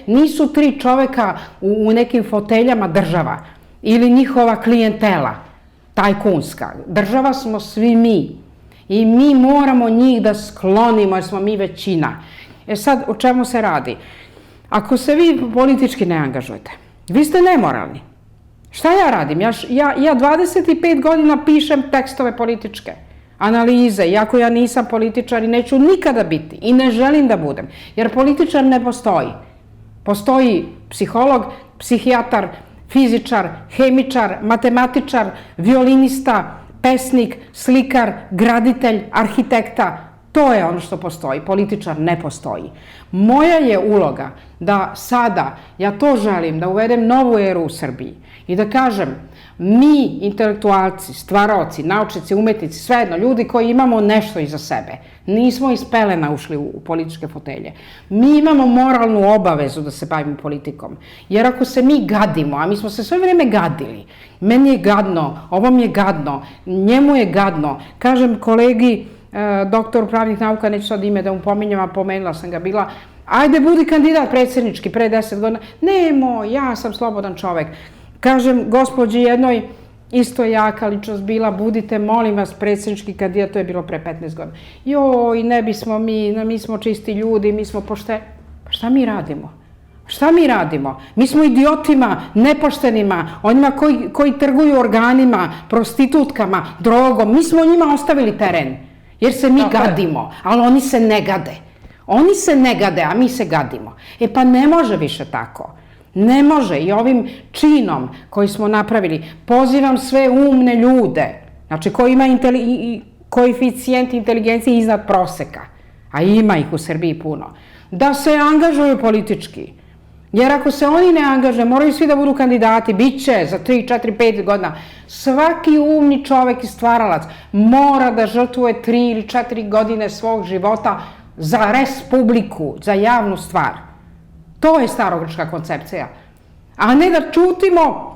[SPEAKER 3] nisu 3 čoveka u nekim foteljama država ili njihova klijentela, tajkunska. Država smo svi mi. I mi moramo njih da sklonimo, jer smo mi većina. Sad, o čemu se radi? Ako se vi politički ne angažujete, vi ste nemoralni. Šta ja radim? Ja 25 godina pišem tekstove političke, analize, iako ja nisam političar i neću nikada biti i ne želim da budem, jer političar ne postoji. Postoji psiholog, psihijatar, fizičar, hemičar, matematičar, violinista, pesnik, slikar, graditelj, arhitekta. To je ono što postoji. Političar ne postoji. Moja je uloga da sada, ja to želim, da uvedem novu eru u Srbiji i da kažem, mi, intelektualci, stvaraoci, naučnici, umetnici, svejedno, ljudi koji imamo nešto iza sebe, nismo iz pelena ušli u političke fotelje. Mi imamo moralnu obavezu da se bavimo politikom. Jer ako se mi gadimo, a mi smo se sve vreme gadili, meni je gadno, ovom je gadno, njemu je gadno, kažem kolegi, doktoru pravnih nauka, neću sad ime da mu pominjem, a pomenula sam ga bila, ajde budi kandidat predsjednički pre 10 godina. Nemo, ja sam slobodan čovek. Kažem, gospođi jednoj, isto jaka ličnost bila, budite, molim vas, predsjednički kandidat, to je bilo pre 15 godina. Joj, ne bismo mi smo čisti ljudi, mi smo pošteni. Pa šta mi radimo? Šta mi radimo? Mi smo idiotima, nepoštenima, onima koji trguju organima, prostitutkama, drogom, mi smo njima ostavili teren. jer se mi gadimo, ali oni se ne gade. Oni se ne gade, a mi se gadimo. E pa ne može više tako. Ne može i ovim činom koji smo napravili, pozivam sve umne ljude, znači koji ima koeficijent inteligencije iznad proseka, a ima ih u Srbiji puno, da se angažuju politički. Jer ako se oni ne angažuju, moraju svi da budu kandidati, bit će za 3, 4, 5 godina. Svaki umni čovek i stvaralac mora da žrtvuje 3 ili 4 godine svog života za respubliku, za javnu stvar. To je starogrčka koncepcija. A ne da čutimo,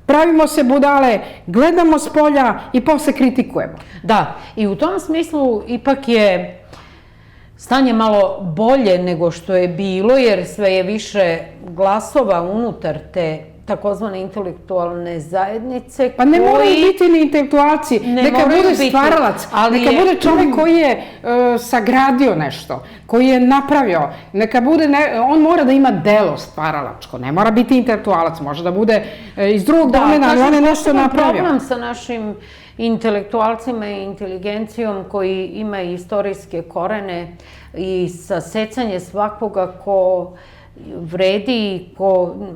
[SPEAKER 3] pravimo se budale, gledamo s polja i posle kritikujemo.
[SPEAKER 2] Da, i u tom smislu ipak je stanje malo bolje nego što je bilo, jer sve je više glasova unutar te takozvane intelektualne zajednice.
[SPEAKER 3] Pa ne moraju biti ni intelektualci, neka bude stvaralac, neka bude čovjek koji je sagradio nešto, koji je napravio, neka bude, on mora da ima delo stvaralačko, ne mora biti intelektualac, može da bude iz drugog domena, ali on je nešto napravio.
[SPEAKER 2] Problem sa našim intelektualcima i inteligencijom koji ima istorijske korene i sasecanje svakoga ko vredi,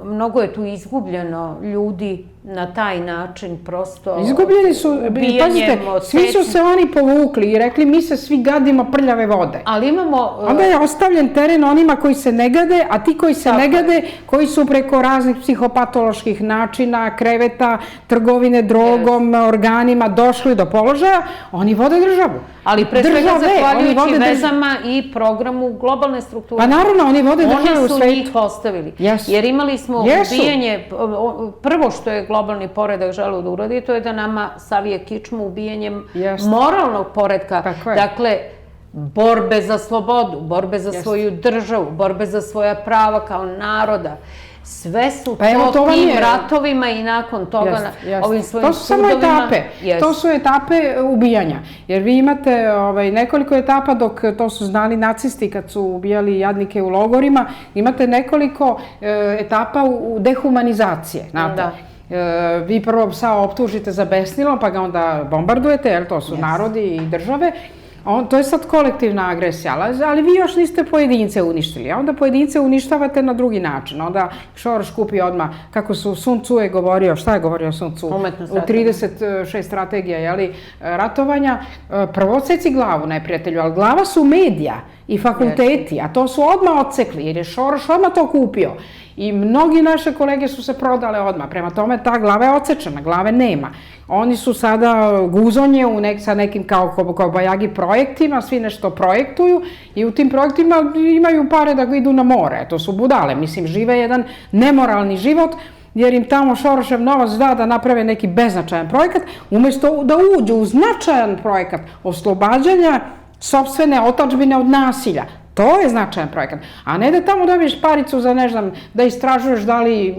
[SPEAKER 2] mnogo je tu izgubljeno ljudi na taj način, prosto
[SPEAKER 3] izgubljeni su, pazite, svi su se oni povukli i rekli mi se svi gadimo prljave vode.
[SPEAKER 2] Ali imamo...
[SPEAKER 3] Onda je ostavljen teren onima koji se ne gade, a ti koji se ne gade, koji su preko raznih psihopatoloških načina, kreveta, trgovine drogom, organima, došli do položaja, oni vode državu.
[SPEAKER 2] Ali pre svega zahvaljujući vezama i programu globalne strukture.
[SPEAKER 3] Pa naravno, oni vode državu u svetu.
[SPEAKER 2] Oni su njih postavili. Jer imali smo ubijanje, prvo što je globalni poredak želeo da uradi, to je da nama savije kičmu ubijanjem moralnog poretka. Dakle, borbe za slobodu, borbe za svoju državu, borbe za svoja prava kao naroda. Sve su to tim ratovima i nakon toga ovim svojim sudovima.
[SPEAKER 3] To su samo etape. To su etape ubijanja. Jer vi imate nekoliko etapa dok to su znali nacisti kad su ubijali jadnike u logorima. Imate nekoliko etapa u dehumanizacije. Vi prvo psa optužite za besnilo, pa ga onda bombardujete, jer to su narodi i države. To je sad kolektivna agresija, ali vi još niste pojedince uništili, a onda pojedince uništavate na drugi način. Onda Šoroš kupi odmah, kako su Sun Tzu je govorio, šta je govorio Sun Tzu? U 36 strategija ratovanja. Prvo odseci glavu neprijatelju, ali glava su medija i fakulteti, a to su odmah odsekli, jer je Šoroš odmah to kupio. I mnogi naše kolege su se prodale odmah. Prema tome, ta glava je odsečena, glave nema. Oni su sada guzonje sa nekim kao bajagi projektima, svi nešto projektuju i u tim projektima imaju pare da idu na more. To su budale, mislim, žive jedan nemoralni život, jer im tamo Šorošev novac da naprave neki beznačajan projekat, umjesto da uđu u značajan projekat oslobađanja sopstvene otadžbine od nasilja. To je značajan projekat, a ne da tamo dobiješ paricu za, ne znam, da istražuješ da li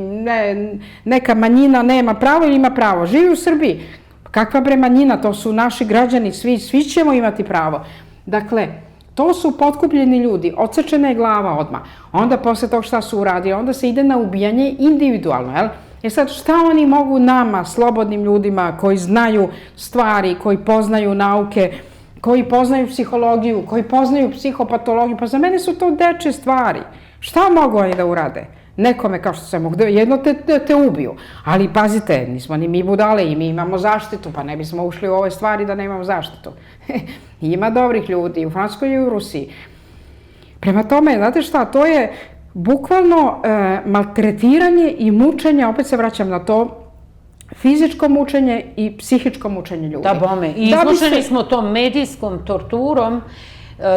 [SPEAKER 3] neka manjina nema pravo ili ima pravo. Živi u Srbiji. Kakva bre manjina, to su naši građani, svi ćemo imati pravo. Dakle, to su potkupljeni ljudi, odsečena je glava odmah. Onda posle tog šta su uradili, onda se ide na ubijanje individualno, jel? Sad, šta oni mogu nama, slobodnim ljudima koji znaju stvari, koji poznaju nauke, koji poznaju psihologiju, koji poznaju psihopatologiju, pa za mene su to dečje stvari. Šta mogu oni da urade? Nekome, kao što se mogu, jedno te ubiju. Ali pazite, nismo ni mi budale i mi imamo zaštitu, pa ne bismo ušli u ove stvari da nemamo zaštitu. Ima dobrih ljudi u Francuskoj i u Rusiji. Prema tome, znate šta, to je bukvalno maltretiranje i mučenje, opet se vraćam na to, fizičko mučenje i psihičko mučenje ljudi.
[SPEAKER 2] Da, bome. I izloženi smo tom medijskom torturom,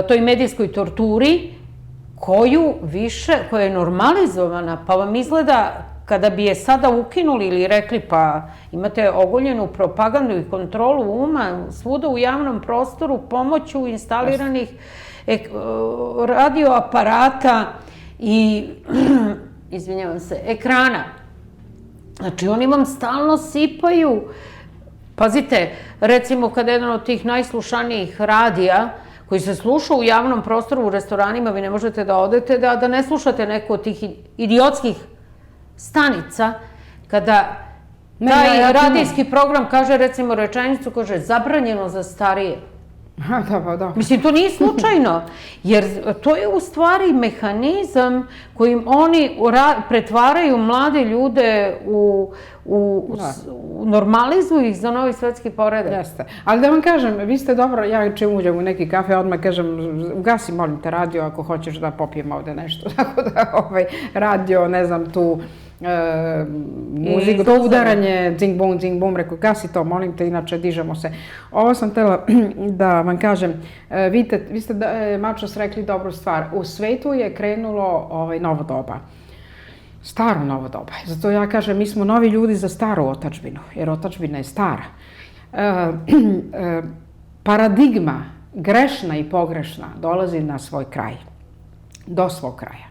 [SPEAKER 2] toj medijskoj torturi, koja je normalizovana, pa vam izgleda kada bi je sada ukinuli ili rekli pa imate ogoljenu propagandu i kontrolu uma svuda u javnom prostoru pomoću instaliranih radioaparata i, izvinjavam se, ekrana. Znači, oni vam stalno sipaju. Pazite, recimo kada jedan od tih najslušanijih radija, koji se sluša u javnom prostoru, u restoranima, vi ne možete da odete, da ne slušate neko od tih idiotskih stanica, kada taj radijski program kaže, recimo, rečenicu, kaže, zabranjeno za starije.
[SPEAKER 3] Da.
[SPEAKER 2] Mislim, to nije slučajno, jer to je u stvari mehanizam kojim oni pretvaraju mlade ljude normalizuju ih za novi svetski poredak.
[SPEAKER 3] Jeste. Ali da vam kažem, vi ste dobro, ja čim uđem u neki kafe, odmah kažem, ugasi molim te radio ako hoćeš da popijem ovde nešto. Tako da radio, ne znam, tu muziku, to udaranje, dzing bum, rekao, gasi to, molim te, inače dižemo se. Ovo sam htjela da vam kažem, vidite, vi ste mačas rekli dobru stvar, u svetu je krenulo novo doba. Staro novo doba. Zato ja kažem, mi smo novi ljudi za staru otadžbinu, jer otadžbina je stara. Paradigma, grešna i pogrešna, dolazi na svoj kraj. Do svog kraja.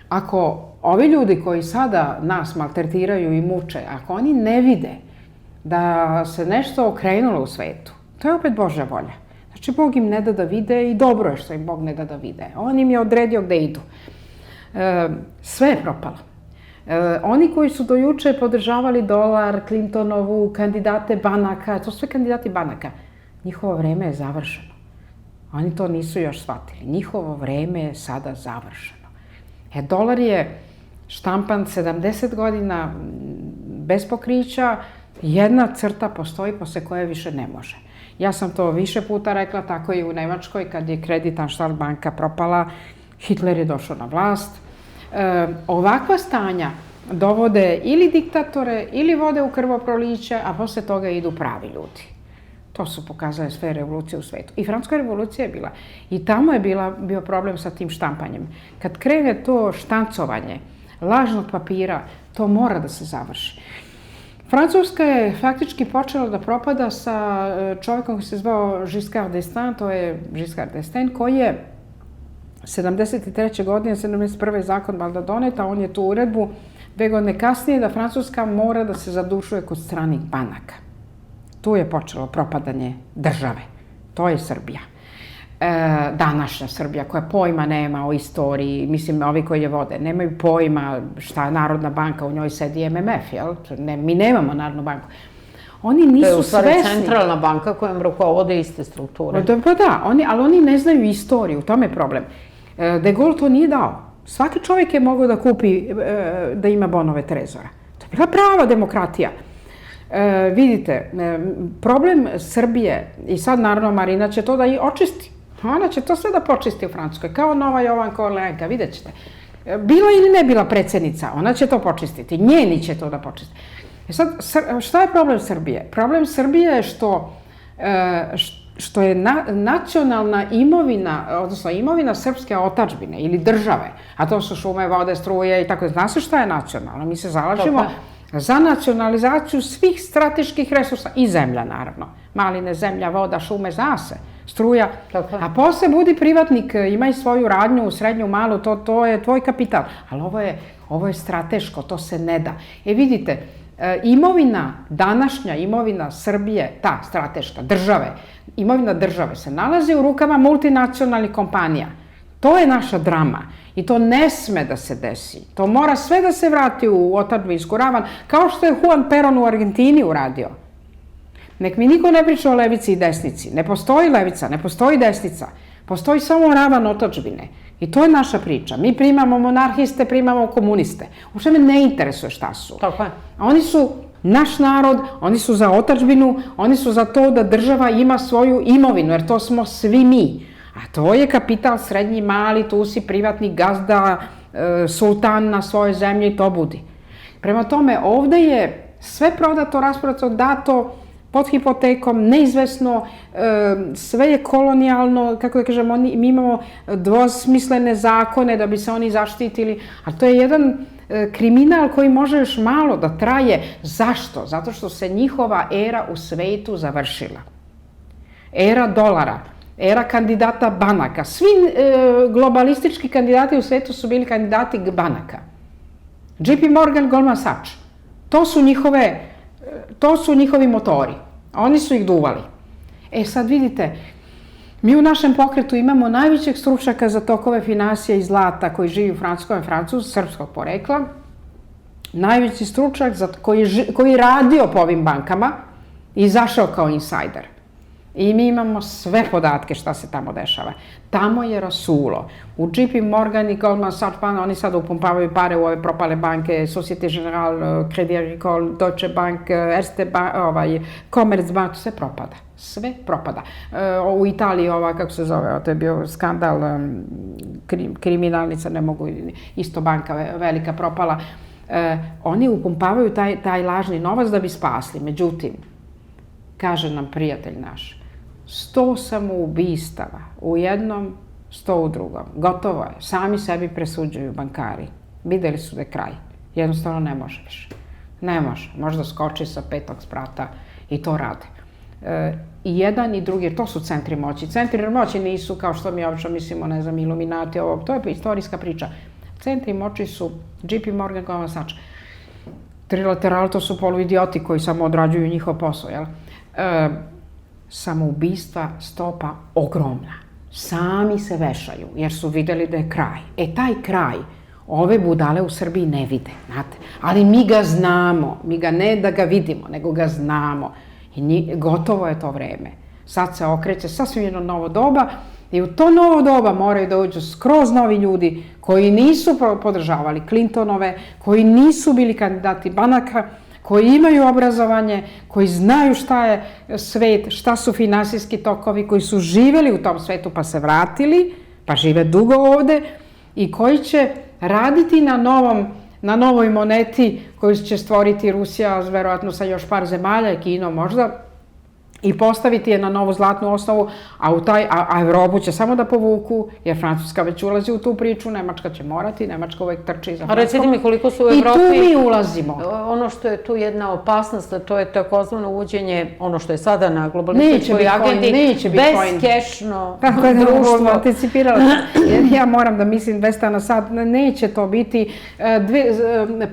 [SPEAKER 3] Ako ovi ljudi koji sada nas maltretiraju i muče, ako oni ne vide da se nešto okrenulo u svetu, to je opet Božja volja. Znači, Bog im ne da da vide i dobro je što im Bog ne da da vide. On im je odredio gde idu. Sve je propalo. Oni koji su do juče podržavali dolar, Clintonovu, kandidate banaka, to su sve kandidati banaka, njihovo vreme je završeno. Oni to nisu još shvatili. Njihovo vreme je sada završeno. Dolar je štampan 70 godina bez pokrića, jedna crta postoji posle koje više ne može. Ja sam to više puta rekla, tako i u Nemačkoj, kad je Kreditanstalt banka propala, Hitler je došao na vlast. Ovakva stanja dovode ili diktatore, ili vode u krvoproliće, a posle toga idu pravi ljudi. To su pokazale sve revolucije u svetu. I Francuska revolucija je bila. I tamo je bio problem sa tim štampanjem. Kad krene to štancovanje lažnog papira, to mora da se završi. Francuska je faktički počela da propada sa čovjekom koji se zvao Giscard d'Estaing, to je Giscard d'Estaing, koji je 73. godine, 71. zakon valjda doneta, on je tu uredbu 2 godine kasnije da Francuska mora da se zadužuje kod stranih banaka. Tu je počelo propadanje države. To je Srbija. Današnja Srbija koja pojma nema o istoriji, mislim, ovi koji je vode, nemaju pojma šta je Narodna banka, u njoj sedi MMF, jel? Mi nemamo Narodnu banku. Oni nisu svesni. To je u stvari
[SPEAKER 2] centralna banka kojom rukovode iste strukture.
[SPEAKER 3] Pa da, ali oni ne znaju istoriju, u tome je problem. De Gaulle to nije dao. Svaki čovjek je mogao da kupi, da ima bonove trezora. To je bila prava demokratija. Vidite, problem Srbije, i sad naravno Marina će to da i očisti. Ona će to sve da počisti u Francuskoj, kao nova Jovanka Orleanka, vidjet ćete. Bila ili ne bila predsjednica, ona će to počistiti, njeni će to da počisti. Sad, šta je problem Srbije? Problem Srbije je što je nacionalna imovina, odnosno imovina srpske otadžbine ili države, a to su šume, vode, struje i tako. Zna se šta je nacionalno? Mi se zalažemo za nacionalizaciju svih strateških resursa i zemlja, naravno. Maline, zemlja, voda, šume, zna se, struja. A posle budi privatnik, imaj svoju radnju, srednju, malu, to je tvoj kapital. Ali ovo je strateško, to se ne da. Vidite, današnja imovina Srbije, ta strateška, države, imovina države se nalazi u rukama multinacionalnih kompanija. To je naša drama i to ne sme da se desi. To mora sve da se vrati u otadžbinsku ravan, kao što je Juan Perón u Argentini uradio. Nek mi niko ne priča o levici i desnici. Ne postoji levica, ne postoji desnica. Postoji samo ravan otadžbine. I to je naša priča. Mi primamo monarhiste, primamo komuniste. Uopšte me ne interesuje šta su.
[SPEAKER 2] Tako je.
[SPEAKER 3] Oni su naš narod, oni su za otadžbinu, oni su za to da država ima svoju imovinu, jer to smo svi mi. A to je kapital srednji, mali, tu si privatni gazda, sultan na svojoj zemlji i to budi. Prema tome, ovde je sve prodato, rasprodato, dato, pod hipotekom, neizvesno, sve je kolonijalno, kako da kažem, mi imamo dvosmislene zakone da bi se oni zaštitili, a to je jedan kriminal koji može još malo da traje. Zašto? Zato što se njihova era u svetu završila. Era dolara, era kandidata banaka. Svi globalistički kandidati u svetu su bili kandidati banaka. JP Morgan, Goldman Sachs. To su njihovi motori. Oni su ih duvali. Sad vidite, mi u našem pokretu imamo najvećeg stručnjaka za tokove finansija i zlata koji živi u Francuskoj, Francuz, srpskog porekla. Najveći stručnjak koji je radio po ovim bankama i izašao kao insajder. I mi imamo sve podatke šta se tamo dešava. Tamo je rasulo. U JP Morgan i Goldman Sachs, oni sad upumpavaju pare u ove propale banke, Societe Generale, Credit Agricole, Deutsche Bank, Erste Bank, Commerzbank, sve propada. Sve propada. U Italiji kako se zove, to je bio skandal, kriminalnica, ne mogu, isto banka velika propala. Oni upumpavaju taj lažni novac da bi spasli. Međutim, kaže nam prijatelj naš, 100 samoubistava u jednom, 100 u drugom. Gotovo je. Sami sebi presuđuju bankari. Videli su da je kraj. Jednostavno ne može više. Ne može. Možda skoči sa 5. sprata i to rade. I jedan i drugi, to su centri moći. Centri moći nisu, kao što mi obično mislimo, ne znam, Illuminati, to je istorijska priča. Centri moći su JP Morgan, Goldman Sachs. Trilateral, to su poluidioti koji samo odrađuju njihov posao, jel? Samoubistva stopa ogromna. Sami se vešaju, jer su videli da je kraj. Taj kraj ove budale u Srbiji ne vide, znate. Ali mi ga znamo, mi ga ne da ga vidimo, nego ga znamo. I gotovo je to vreme. Sad se okreće sasvim jedno novo doba i u to novo doba moraju da uđu skroz novi ljudi koji nisu podržavali Clintonove, koji nisu bili kandidati banaka, koji imaju obrazovanje, koji znaju šta je svet, šta su finansijski tokovi, koji su živeli u tom svetu pa se vratili, pa žive dugo ovde i koji će raditi na novoj moneti koju će stvoriti Rusija, verovatno sa još par zemalja, Kino možda, i postaviti je na novu zlatnu osnovu, a Evropu će samo da povuku, jer Francuska već ulazi u tu priču, Nemačka će morati, Nemačka uvek trči za Francuskom.
[SPEAKER 2] A recite mi koliko su u Evropi...
[SPEAKER 3] I tu mi ulazimo.
[SPEAKER 2] Ono što je tu jedna opasnost, to je takozvano uvođenje, ono što je sada na globalističkoj agendi, beskešno društvo.
[SPEAKER 3] Anticipirala. Ja moram da mislim 200 na sat, neće to biti.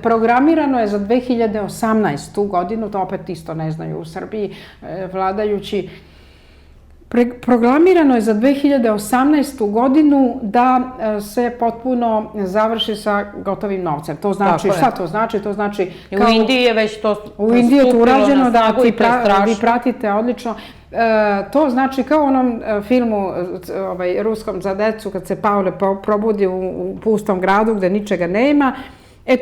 [SPEAKER 3] Programirano je za 2018. godinu, to opet isto ne znaju u Srbiji, vladajući, programirano je za 2018. godinu da se potpuno završi sa gotovim novcem. To znači, šta to znači? To znači...
[SPEAKER 2] U Indiji je već to
[SPEAKER 3] u Indiji je to urađeno, da vi pratite odlično. To znači kao u onom filmu ruskom za decu, kad se Pavle probudi u pustom gradu gde ničega nema.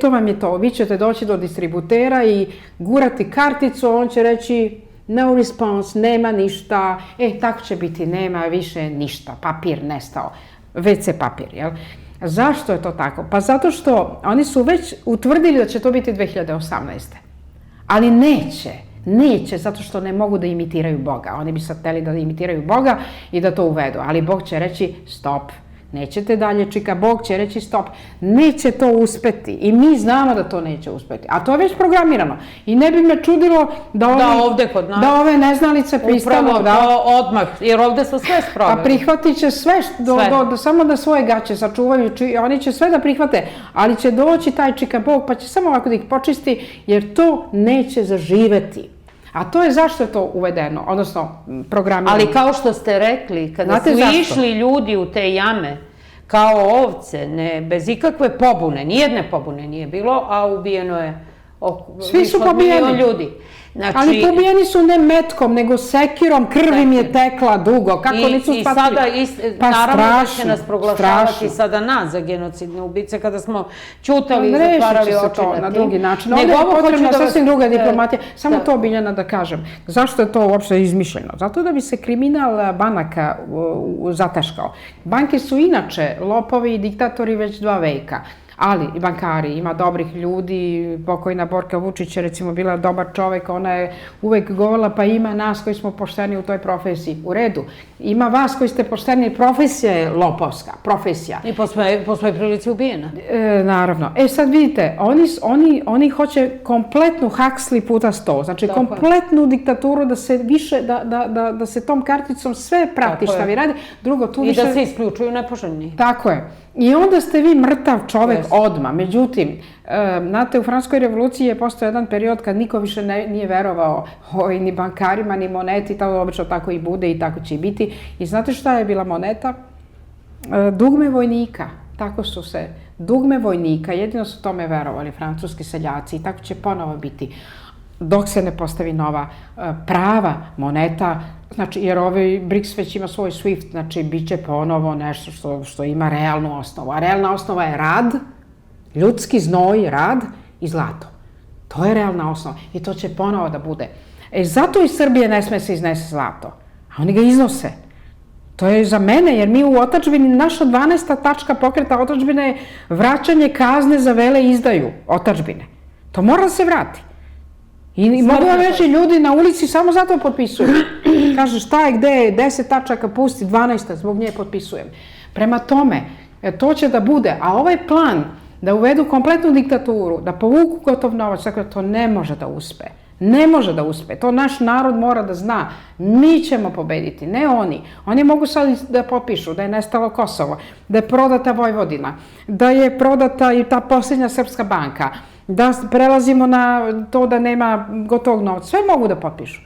[SPEAKER 3] To vam je to. Vi ćete doći do distributera i gurati karticu, on će reći no response, nema ništa, tako će biti, nema više ništa, papir nestao, WC papir, jel? Zašto je to tako? Pa zato što oni su već utvrdili da će to biti 2018. Ali neće, zato što ne mogu da imitiraju Boga. Oni bi sad hteli da imitiraju Boga i da to uvedu, ali Bog će reći stop. Nećete dalje, čika, Bog će reći stop. Neće to uspeti. I mi znamo da to neće uspeti. A to je već programirano. I ne bi me čudilo da ove neznalice pristanu.
[SPEAKER 2] Upravo to odmah, jer ovde su sve sproveli.
[SPEAKER 3] A prihvatit će sve, samo da svoje gaće sačuvaju. Oni će sve da prihvate, ali će doći taj čika Bog pa će samo ovako da ih počisti, jer to neće zaživeti. A to je zašto je to uvedeno, odnosno programirano.
[SPEAKER 2] Ali kao što ste rekli, kada su išli ljudi u te jame kao ovce, bez ikakve pobune, nijedne pobune nije bilo, a ubijeno je
[SPEAKER 3] više od miliona ljudi. Ali pobijeni su ne metkom, nego sekirom, krv im je tekla dugo. Kako nisu spasili?
[SPEAKER 2] I sada, naravno da će nas proglašavati sada nas za genocidne ubice, kada smo ćutali i zatvarali oči
[SPEAKER 3] na to na drugi način. Ovdje je potrebna sasvim druga diplomatija. Samo to, Biljana, da kažem. Zašto je to uopšte izmišljeno? Zato da bi se kriminal banaka zataškao. Banke su inače lopovi i diktatori već 2 veka. Ali i bankari, ima dobrih ljudi, pokojna Borka Vučić je recimo bila dobar čovek, ona je uvek govorila pa ima nas koji smo pošteni u toj profesiji. U redu, ima vas koji ste pošteni, profesija je lopovska, profesija.
[SPEAKER 2] I po svojoj prilici ubijena.
[SPEAKER 3] Naravno. Sad vidite, oni hoće kompletnu Huxley puta 100, znači kompletnu diktaturu da se više, da se tom karticom sve prati šta vi radi. Drugo, tu više...
[SPEAKER 2] I da se isključuju nepoželjni.
[SPEAKER 3] Tako je. I onda ste vi mrtav čovek odmah. Međutim, znate, u Francuskoj revoluciji je postao jedan period kad niko više nije verovao ni bankarima, ni moneti, to obično tako i bude i tako će i biti. I znate šta je bila moneta? Dugme vojnika. Tako su se, dugme vojnika, jedino su tome verovali francuski seljaci i tako će ponovo biti. dok se ne postavi nova prava moneta, znači, jer ovaj BRICS već ima svoj SWIFT, znači, bit će ponovo nešto što ima realnu osnovu. A realna osnova je rad, ljudski znoj, rad i zlato. To je realna osnova i to će ponovo da bude. Zato iz Srbije ne sme se iznese zlato, a oni ga iznose. To je za mene, jer mi u otadžbini, naša 12. tačka pokreta otadžbine je vraćanje kazne za vele izdaju otadžbine. To mora da se vrati. I mogu vam reći, ljudi na ulici samo zato potpisuju. Kaže, šta je, gde je, 10 tačaka pusti, 12. zbog nje potpisujem. Prema tome, to će da bude, a ovaj plan da uvedu kompletnu diktaturu, da povuku gotov novac, tako da to ne može da uspe. Ne može da uspe. To naš narod mora da zna. Mi ćemo pobediti, ne oni. Oni mogu sad da potpišu da je nestalo Kosovo, da je prodata Vojvodina, da je prodata i ta posljednja Srpska banka, da prelazimo na to da nema gotovog novca. Sve mogu da potpišu.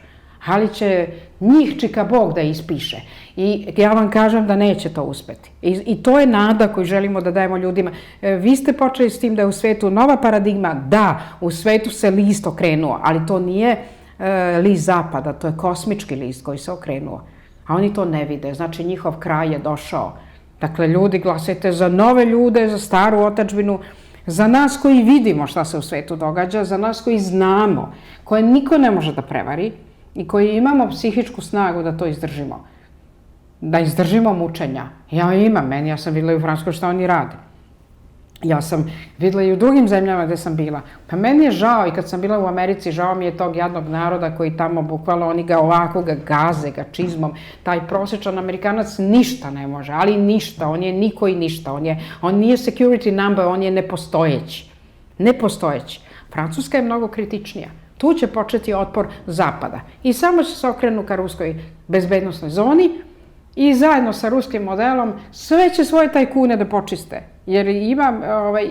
[SPEAKER 3] Ali će njih čika Bog da ispiše. I ja vam kažem da neće to uspeti. I to je nada koju želimo da dajemo ljudima. Vi ste počeli s tim da je u svetu nova paradigma. Da, u svetu se list okrenuo, ali to nije list zapada, to je kosmički list koji se okrenuo. A oni to ne vide, znači njihov kraj je došao. Dakle, ljudi, glasajte za nove ljude, za staru otadžbinu, za nas koji vidimo šta se u svetu događa, za nas koji znamo, koje niko ne može da prevari i koji imamo psihičku snagu da to izdržimo. Da izdržimo mučenja. Ja imam, ja sam videla i u Francuskoj šta oni rade. Ja sam videla i u drugim zemljama gde sam bila. Pa meni je žao i kad sam bila u Americi, žao mi je tog jadnog naroda koji tamo bukvalno oni ga ovako ga gaze, ga čizmom. Taj prosječan Amerikanac ništa ne može, ali ništa. On je niko i ništa. On nije security number, on je nepostojeći. Nepostojeći. Francuska je mnogo kritičnija. Tu će početi otpor zapada. I samo će se okrenu ka ruskoj bezbednosnoj zoni i zajedno sa ruskim modelom sve će svoje tajkune da počiste. Jer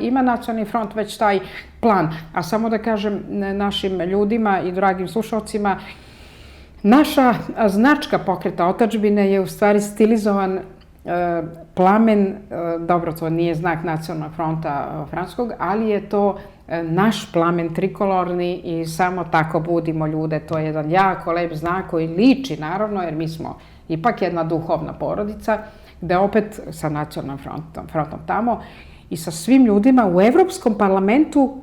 [SPEAKER 3] ima Nacionalni front već taj plan. A samo da kažem našim ljudima i dragim slušalcima, naša značka pokreta otadžbine je u stvari stilizovan plamen, dobro, to nije znak Nacionalnog fronta francuskog, ali je to naš plamen trikolorni i samo tako budimo ljude. To je jedan jako lep znak koji liči, naravno, jer mi smo ipak jedna duhovna porodica, gde opet sa Nacionalnom frontom tamo i sa svim ljudima u Evropskom parlamentu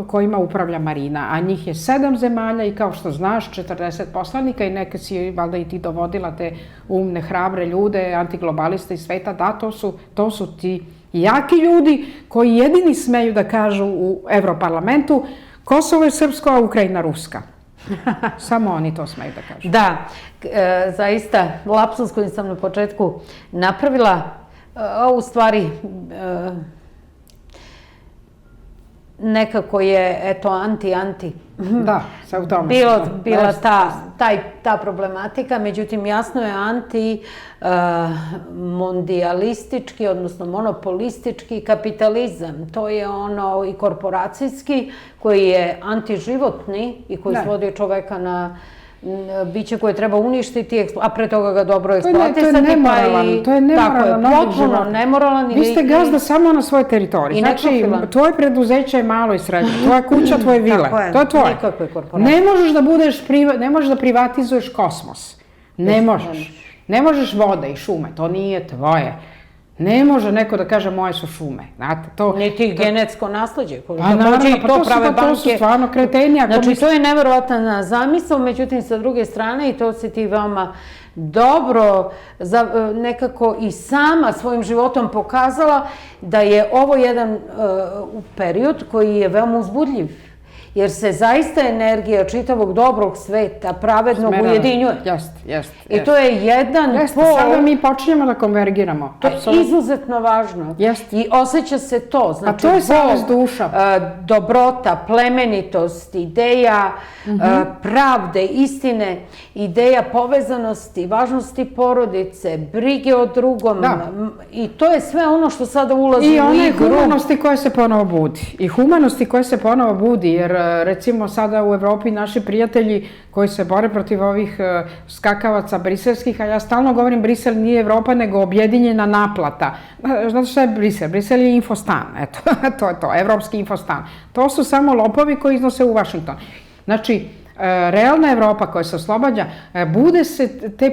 [SPEAKER 3] kojima upravlja Marina, a njih je 7 zemalja i kao što znaš 40 poslanika i neke si valjda i ti dovodila te umne, hrabre ljude, antiglobaliste iz sveta, da, to su ti jaki ljudi koji jedini smeju da kažu u Evroparlamentu Kosovo je srpsko, a Ukrajina ruska. Samo oni to smeju da kažu.
[SPEAKER 2] Da, zaista, lapsus koji sam na početku napravila, u stvari nekako je, eto, anti.
[SPEAKER 3] Da, sa u tome.
[SPEAKER 2] Bila ta problematika, međutim, jasno je anti-mondijalistički, odnosno monopolistički kapitalizam. To je ono i korporacijski, koji je antiživotni i koji svodi čoveka na biće koje treba uništiti, a pre toga ga dobro eksploatisati.
[SPEAKER 3] To je nemoralan. To je
[SPEAKER 2] potpuno nemoralan.
[SPEAKER 3] Vi ste gazda samo na svojoj teritoriji. Znači, tvoje preduzeće je malo i srednje. Tvoja kuća, tvoje vile. To je tvoje.
[SPEAKER 2] Nikakve korporacije.
[SPEAKER 3] Ne možeš da privatizuješ kosmos. Ne možeš. Ne možeš vode i šume. To nije tvoje. Ne može neko da kaže moje su šume.
[SPEAKER 2] Niti genetsko nasleđe.
[SPEAKER 3] Pa naravno, to su stvarno kreteni.
[SPEAKER 2] Znači, to je neverovatna zamisao, međutim, sa druge strane, i to si ti veoma dobro nekako i sama svojim životom pokazala, da je ovo jedan period koji je veoma uzbudljiv. Jer se zaista energija čitavog dobrog sveta pravednog ujedinjuje.
[SPEAKER 3] Jeste.
[SPEAKER 2] I to je jedan pol...
[SPEAKER 3] Sada mi počinjemo da konvergiramo.
[SPEAKER 2] To je izuzetno važno. I osjeća se to. Znači,
[SPEAKER 3] a to je savest duša.
[SPEAKER 2] Dobrota, plemenitost, ideja pravde, istine, ideja povezanosti, važnosti porodice, brige o drugom. I to je sve ono što sada ulazi u igru.
[SPEAKER 3] I one humanosti koje se ponovo budi. Jer recimo sada u Evropi naši prijatelji koji se bore protiv ovih skakavaca briselskih, a ja stalno govorim Brisel nije Evropa nego objedinjena naplata. Znate šta je Brisel? Brisel je infostan, eto, to je to, evropski infostan. To su samo lopovi koji iznose u Vašington. Znači, realna Evropa koja se oslobađa, bude se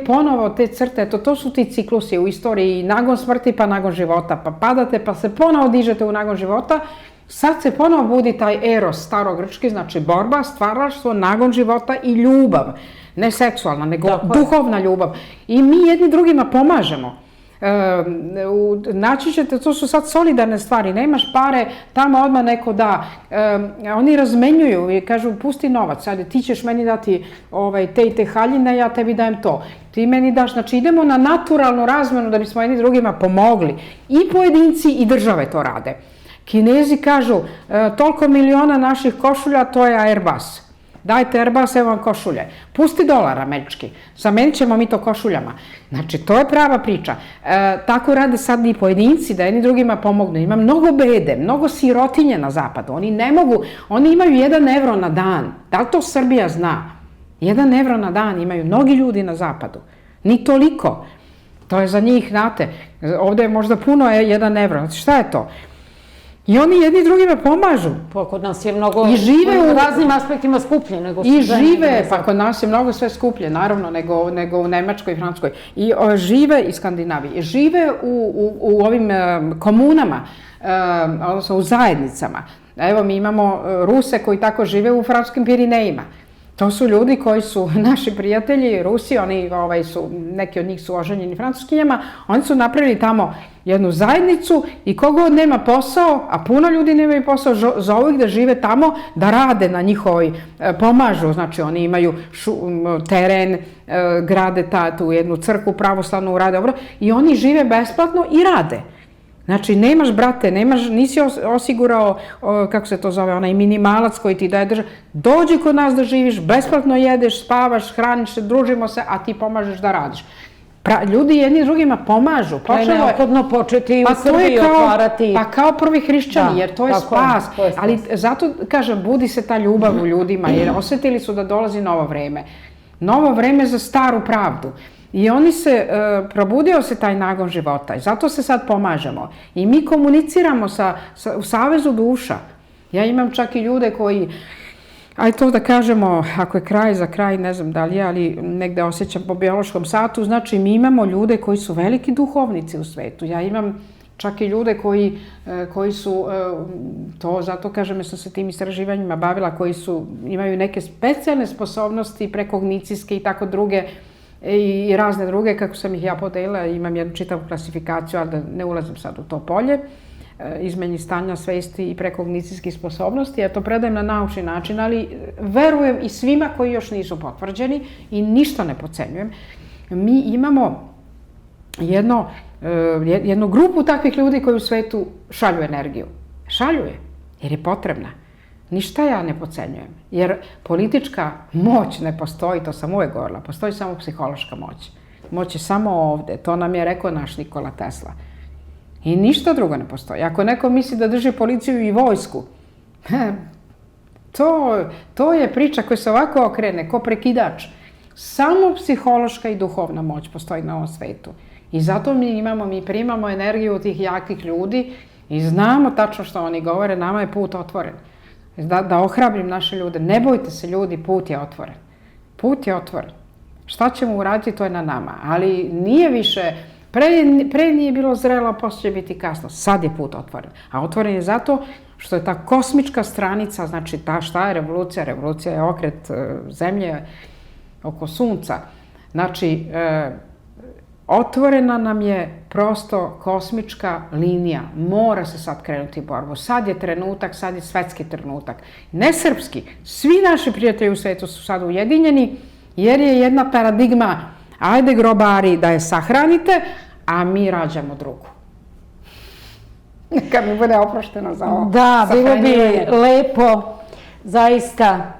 [SPEAKER 3] ponovo te crte, to su ti ciklusi u istoriji, nagon smrti pa nagon života, pa padate pa se ponovo dižete u nagon života, sad se ponovo budi taj eros starogrčki, znači borba, stvaraštvo, nagon života i ljubav, ne seksualna, nego duhovna ljubav. I mi jedni drugima pomažemo. Naći ćete, to su sad solidarne stvari, nemaš pare, tamo odmah neko da, oni razmenjuju i kažu pusti novac, sad ti ćeš meni dati te i te haljine, ja tebi dajem to, ti meni daš, znači idemo na naturalnu razmenu da bismo jedni drugima pomogli, i pojedinci i države to rade. Kinezi kažu, toliko miliona naših košulja, to je Airbus. Dajte Airbus, evo vam košulje. Pusti dolar američki, zamenit ćemo mi to košuljama. Znači, to je prava priča. Tako rade sad i pojedinci da jedni drugima pomognu. Ima mnogo bede, mnogo sirotinje na zapadu. Oni ne mogu, oni imaju 1 evro na dan. Da li to Srbija zna? 1 evro na dan imaju mnogi ljudi na zapadu. Ni toliko. To je za njih, znate, ovde je možda puno 1 evro. Znači, šta je to? I oni jedni drugima pomažu.
[SPEAKER 2] Pa kod nas je mnogo u raznim aspektima skuplje nego
[SPEAKER 3] i žive, pa kod nas je mnogo sve skuplje, naravno, nego u Nemačkoj i Francuskoj. I žive i Skandinaviji. Žive u ovim komunama, odnosno u zajednicama. Evo, mi imamo Ruse koji tako žive u francuskim Pirinejima. To su ljudi koji su naši prijatelji, Rusi, neki od njih su oženjeni Francuskinjama, oni su napravili tamo jednu zajednicu i kogod nema posao, a puno ljudi nemaju posao, zovu ih da žive tamo, da rade na njihovoj, pomažu, znači oni imaju teren, grade tu jednu crkvu pravoslavnu, rade dobro i oni žive besplatno i rade. Znači, nemaš, brate, nisi osigurao, kako se to zove, onaj minimalac koji ti daje država. Dođi kod nas da živiš, besplatno jedeš, spavaš, hraniš se, družimo se, a ti pomažeš da radiš. Ljudi jedni drugima pomažu.
[SPEAKER 2] To je neophodno početi i u Srbiji otvarati.
[SPEAKER 3] Pa kao prvi hrišćani, jer to je spas. Ali zato, kažem, budi se ta ljubav u ljudima, jer osetili su da dolazi novo vreme. Novo vreme za staru pravdu. I oni probudio se taj nagon života i zato se sad pomažemo. I mi komuniciramo u Savezu duša. Ja imam čak i ljude koji, ajde to da kažemo, ako je kraj za kraj, ne znam da li je, ali negde osjećam po biološkom satu, znači mi imamo ljude koji su veliki duhovnici u svetu. Ja imam čak i ljude koji su, to zato kažem, ja sam se tim istraživanjima bavila, koji imaju neke specijalne sposobnosti, prekognicijske i tako druge, i razne druge, kako sam ih ja podelila, imam jednu čitavu klasifikaciju, ali da ne ulazim sad u to polje, izmeni stanja svesti i prekognicijskih sposobnosti, ja to predajem na naučni način, ali verujem i svima koji još nisu potvrđeni i ništa ne podcenjujem. Mi imamo jednu grupu takvih ljudi koji u svetu šalju energiju. Šalju je, jer je potrebna. Ništa ja ne podcenjujem, jer politička moć ne postoji, to sam uvek govorila, postoji samo psihološka moć. Moć je samo ovde, to nam je rekao naš Nikola Tesla. I ništa drugo ne postoji. Ako neko misli da drži policiju i vojsku, to je priča koja se ovako okrene, ko prekidač. Samo psihološka i duhovna moć postoji na ovom svetu. I zato mi primamo energiju tih jakih ljudi i znamo tačno što oni govore, nama je put otvoren. Da ohrabrim naše ljude, ne bojte se ljudi, put je otvoren. Put je otvoren. Šta ćemo uraditi, to je na nama. Ali nije više, pre nije bilo zrelo, a posle će biti kasno. Sad je put otvoren. A otvoren je zato što je ta kosmička stranica, znači šta je revolucija? Revolucija je okret zemlje oko sunca. Znači, otvorena nam je prosto kosmička linija. Mora se sad krenuti u borbu. Sad je trenutak, sad je svetski trenutak. Ne srpski. Svi naši prijatelji u svetu su sad ujedinjeni, jer je jedna paradigma, ajde grobari da je sahranite, a mi rađamo drugu. Neka mi bude oprošteno za ovo.
[SPEAKER 2] Da, bilo bi lepo, zaista,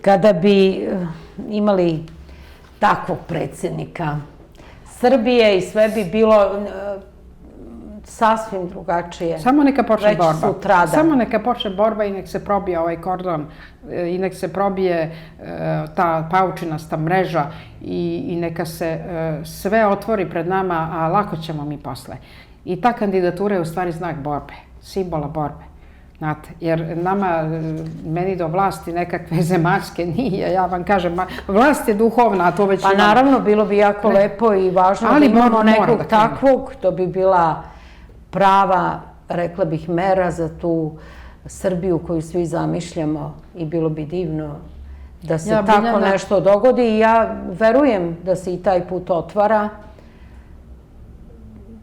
[SPEAKER 2] kada bi imali takvog predsjednika Srbije i sve bi bilo, sasvim drugačije.
[SPEAKER 3] Samo neka počne borba.
[SPEAKER 2] Već sutradan.
[SPEAKER 3] Samo neka počne borba i nek se probije ovaj kordon i nek se probije ta paučinasta mreža i neka se sve otvori pred nama, a lako ćemo mi posle. I ta kandidatura je u stvari znak borbe, simbola borbe. Znate, jer meni do vlasti nekakve zemaljske nije, ja vam kažem, vlast je duhovna, a to već
[SPEAKER 2] Pa naravno, bilo bi jako lepo i važno da imamo nekog takvog, to bi bila prava, rekla bih, mera za tu Srbiju koju svi zamišljamo i bilo bi divno da se tako nešto dogodi i ja verujem da se i taj put otvara.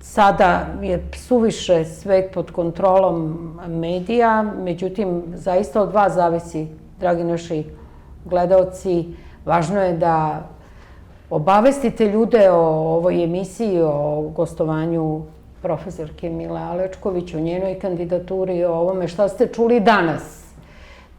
[SPEAKER 2] Sada je suviše svet pod kontrolom medija, međutim, zaista od vas zavisi, dragi naši gledaoci. Važno je da obavestite ljude o ovoj emisiji, o gostovanju profesorke Mile Alečković, o njenoj kandidaturi, o ovome šta ste čuli danas.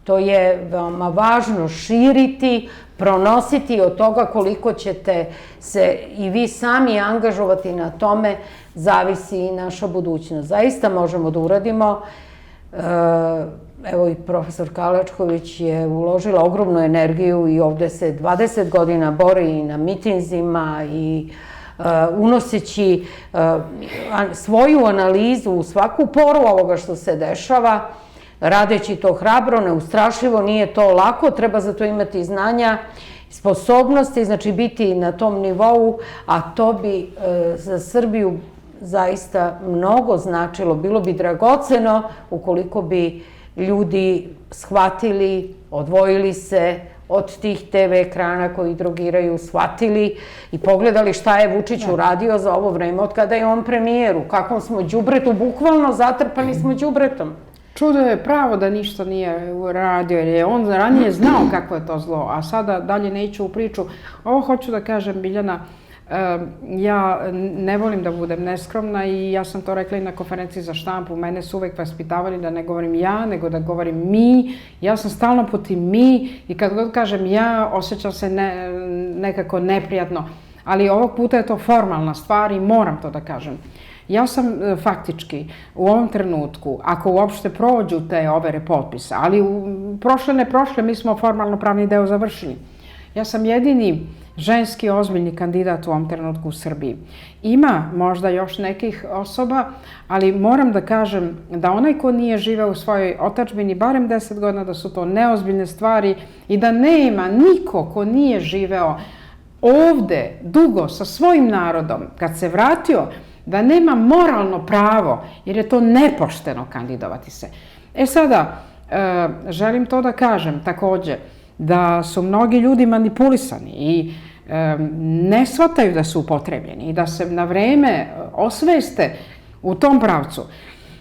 [SPEAKER 2] To je veoma važno širiti, pronositi od toga koliko ćete se i vi sami angažovati na tome, zavisi i naša budućnost. Zaista možemo da uradimo. Evo i profesor Alečković je uložila ogromnu energiju i ovde se 20 godina bori i na mitinzima i unoseći svoju analizu u svaku poru ovoga što se dešava, radeći to hrabro, neustrašivo, nije to lako, treba za to imati znanja, sposobnosti, znači biti na tom nivou, a to bi za Srbiju zaista mnogo značilo, bilo bi dragoceno ukoliko bi ljudi shvatili, odvojili se od tih TV ekrana koji drogiraju, shvatili i pogledali šta je Vučić uradio za ovo vreme od kada je on premijer, u kakvom smo đubretu, bukvalno zatrpani smo đubretom.
[SPEAKER 3] Čudo je pravo da ništa nije uradio, jer je on ranije znao kako je to zlo, a sada dalje neću u priču. Ovo hoću da kažem, Biljana, ja ne volim da budem neskromna i ja sam to rekla i na konferenciji za štampu, mene su uvek vaspitavali da ne govorim ja, nego da govorim mi. Ja sam stalno protiv mi i kad god kažem ja, osjećam se nekako neprijatno, ali ovog puta je to formalna stvar i moram to da kažem. Ja sam faktički u ovom trenutku, ako uopšte prođu te overe potpisa, ali prošle, mi smo formalno pravni deo završili. Ja sam jedini ženski ozbiljni kandidat u ovom trenutku u Srbiji. Ima možda još nekih osoba, ali moram da kažem da onaj ko nije živeo u svojoj otadžbini barem 10 godina, da su to neozbiljne stvari i da nema niko ko nije živeo ovde dugo sa svojim narodom, kad se vratio, da nema moralno pravo, jer je to nepošteno kandidovati se. Sada, želim to da kažem takođe, da su mnogi ljudi manipulisani i ne shvataju da su upotrebljeni i da se na vreme osveste u tom pravcu.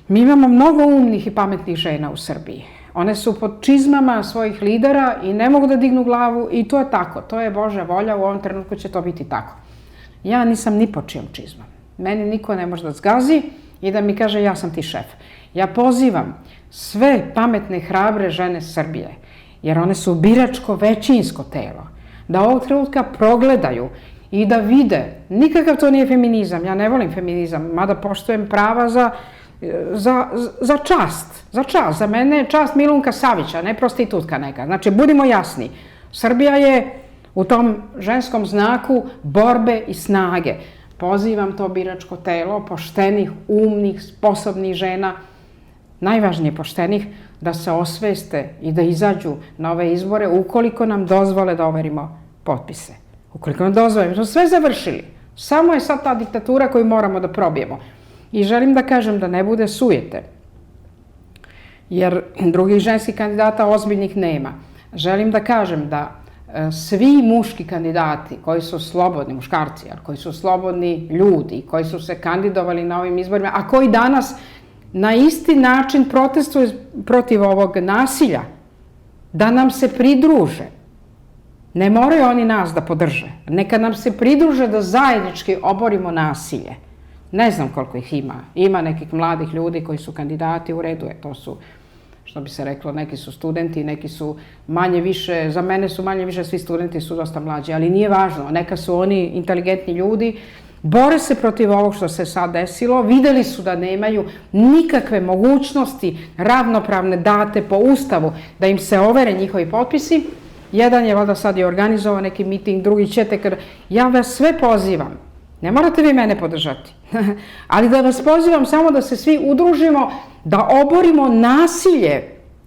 [SPEAKER 3] Mi imamo mnogo umnih i pametnih žena u Srbiji. One su pod čizmama svojih lidera i ne mogu da dignu glavu i to je tako. To je Božja volja, u ovom trenutku će to biti tako. Ja nisam ni pod čijom čizmom. Meni niko ne može da zgazi i da mi kaže ja sam ti šef. Ja pozivam sve pametne, hrabre žene Srbije, jer one su biračko većinsko telo, da ovog trenutka progledaju i da vide, nikakav to nije feminizam, ja ne volim feminizam, mada poštujem prava za čast, za mene je čast Milunka Savića, ne prostitutka neka. Znači, budimo jasni, Srbija je u tom ženskom znaku borbe i snage. Pozivam to biračko telo, poštenih, umnih, sposobnih žena, najvažnije poštenih, da se osveste i da izađu na ove izbore ukoliko nam dozvole da overimo potpise. Ukoliko nam dozvole, mi smo sve završili. Samo je sad ta diktatura koju moramo da probijemo. I želim da kažem da ne bude sujete, jer drugih ženskih kandidata ozbiljnih nema. Želim da kažem da svi muški kandidati koji su slobodni, muškarci, koji su slobodni ljudi, koji su se kandidovali na ovim izborima, a koji danas na isti način protestuju protiv ovog nasilja, da nam se pridruže. Ne moraju oni nas da podrže. Neka nam se pridruže da zajednički oborimo nasilje. Ne znam koliko ih ima. Ima nekih mladih ljudi koji su kandidati, u redu je. To su, što bi se reklo, neki su studenti, neki su manje više, za mene su manje više svi studenti su dosta mlađi, ali nije važno. Neka su oni inteligentni ljudi bore se protiv ovog što se sad desilo, videli su da nemaju nikakve mogućnosti ravnopravne date po Ustavu, da im se overe njihovi potpisi. Jedan je valjda sad i organizovao neki miting, drugi ćete, ja vas sve pozivam, ne morate vi mene podržati, ali da vas pozivam samo da se svi udružimo, da oborimo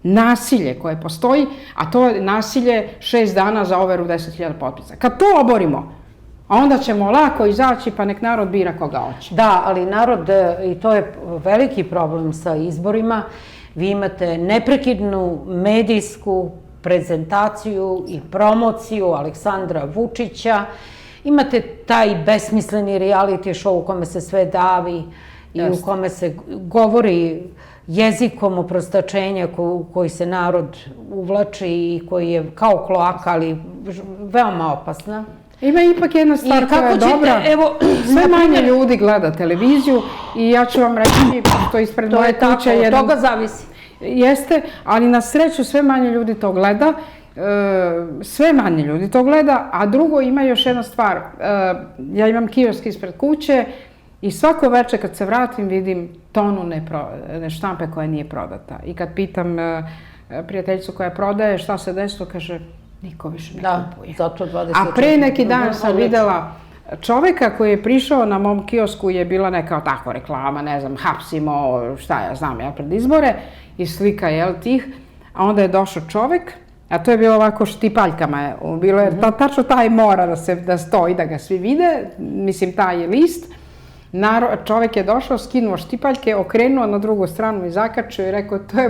[SPEAKER 3] nasilje koje postoji, a to je nasilje 6 dana za overu 10.000 potpisa. Kad to oborimo, a onda ćemo lako izaći pa nek narod bira koga hoće.
[SPEAKER 2] Da, ali narod, i to je veliki problem sa izborima, vi imate neprekidnu medijsku prezentaciju i promociju Aleksandra Vučića, imate taj besmisleni reality show u kome se sve davi i u kome se govori jezikom oprostačenja koji se narod uvlači i koji je kao kloaka, ali veoma opasna.
[SPEAKER 3] Ima ipak jedna stvar koja je dobra. Sve manje ljudi gleda televiziju i ja ću vam reći, to ispred moje kuće je...
[SPEAKER 2] Od toga zavisi.
[SPEAKER 3] Jeste, ali na sreću sve manje ljudi to gleda. Sve manje ljudi to gleda, a drugo ima još jedna stvar. Ja imam kiosk ispred kuće i svako večer kad se vratim vidim tonu štampe koja nije prodata. I kad pitam prijateljicu koja prodaje šta se desilo, kaže niko više ne kupuje.
[SPEAKER 2] Zato 24.
[SPEAKER 3] A pre neki dan sam videla čoveka koji je prišao na mom kiosku, je bila neka tako reklama, ne znam, hapsimo, šta ja znam, pred izbore i slika, tih, a onda je došao čovek, a to je bilo ovako štipaljkama, bilo je tačno taj mora da stoji, da ga svi vide, mislim taj list. Čovek je došao, skinuo štipaljke, okrenuo na drugu stranu i zakačio i rekao, to je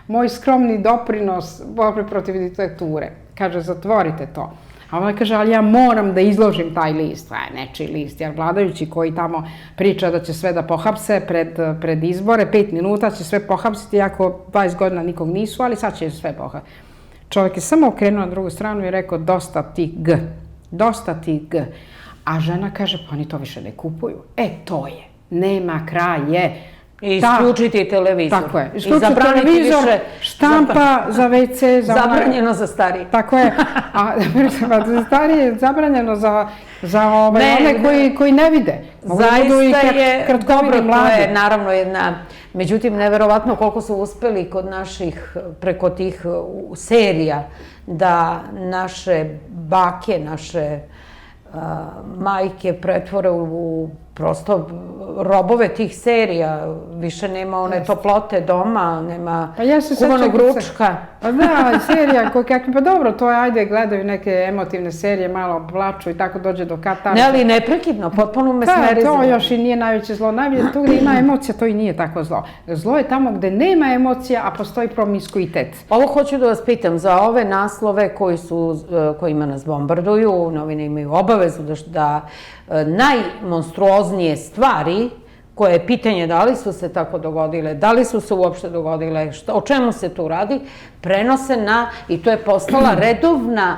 [SPEAKER 3] moj skromni doprinos borbe protiv diktature. Kaže, zatvorite to. A ona kaže, ali ja moram da izložim taj list, nečiji list, jer vladajući koji tamo priča da će sve da pohapse pred izbore, 5 minuta će sve pohapsiti, iako 20 godina nikog nisu, ali sad će sve pohapsiti. Čovjek je samo okrenuo na drugu stranu i rekao, dosta ti G. A žena kaže, pa oni to više ne kupuju. To je, nema kraje.
[SPEAKER 2] I isključiti televizor.
[SPEAKER 3] Tako je, isključiti televizor, štampa za WC.
[SPEAKER 2] Zabranjeno za starije.
[SPEAKER 3] Tako je, a za starije je zabranjeno za one koji ne vide.
[SPEAKER 2] Zaista je dobro, to je naravno jedna, međutim, neverovatno koliko su uspeli kod naših, preko tih serija, da naše bake, naše majke pretvore u prosto robove tih serija, više nema one toplote doma, nema kuvanog ručka.
[SPEAKER 3] Pa da, serija, pa dobro, to je, ajde, gledaju neke emotivne serije, malo plaču i tako dođe do katara.
[SPEAKER 2] Ne, ali neprekidno, potpuno mesmerizam.
[SPEAKER 3] To još i nije najveće zlo. Najveće tu gde ima emocija, to i nije tako zlo. Zlo je tamo gde nema emocija, a postoji promiskuitet.
[SPEAKER 2] Ovo hoću da vas pitam, za ove naslove kojima nas bombarduju, novine imaju obavezu da najmonstruoznije stvari, koje je pitanje da li su se tako dogodile, da li su se uopšte dogodile, o čemu se tu radi, prenose i to je postala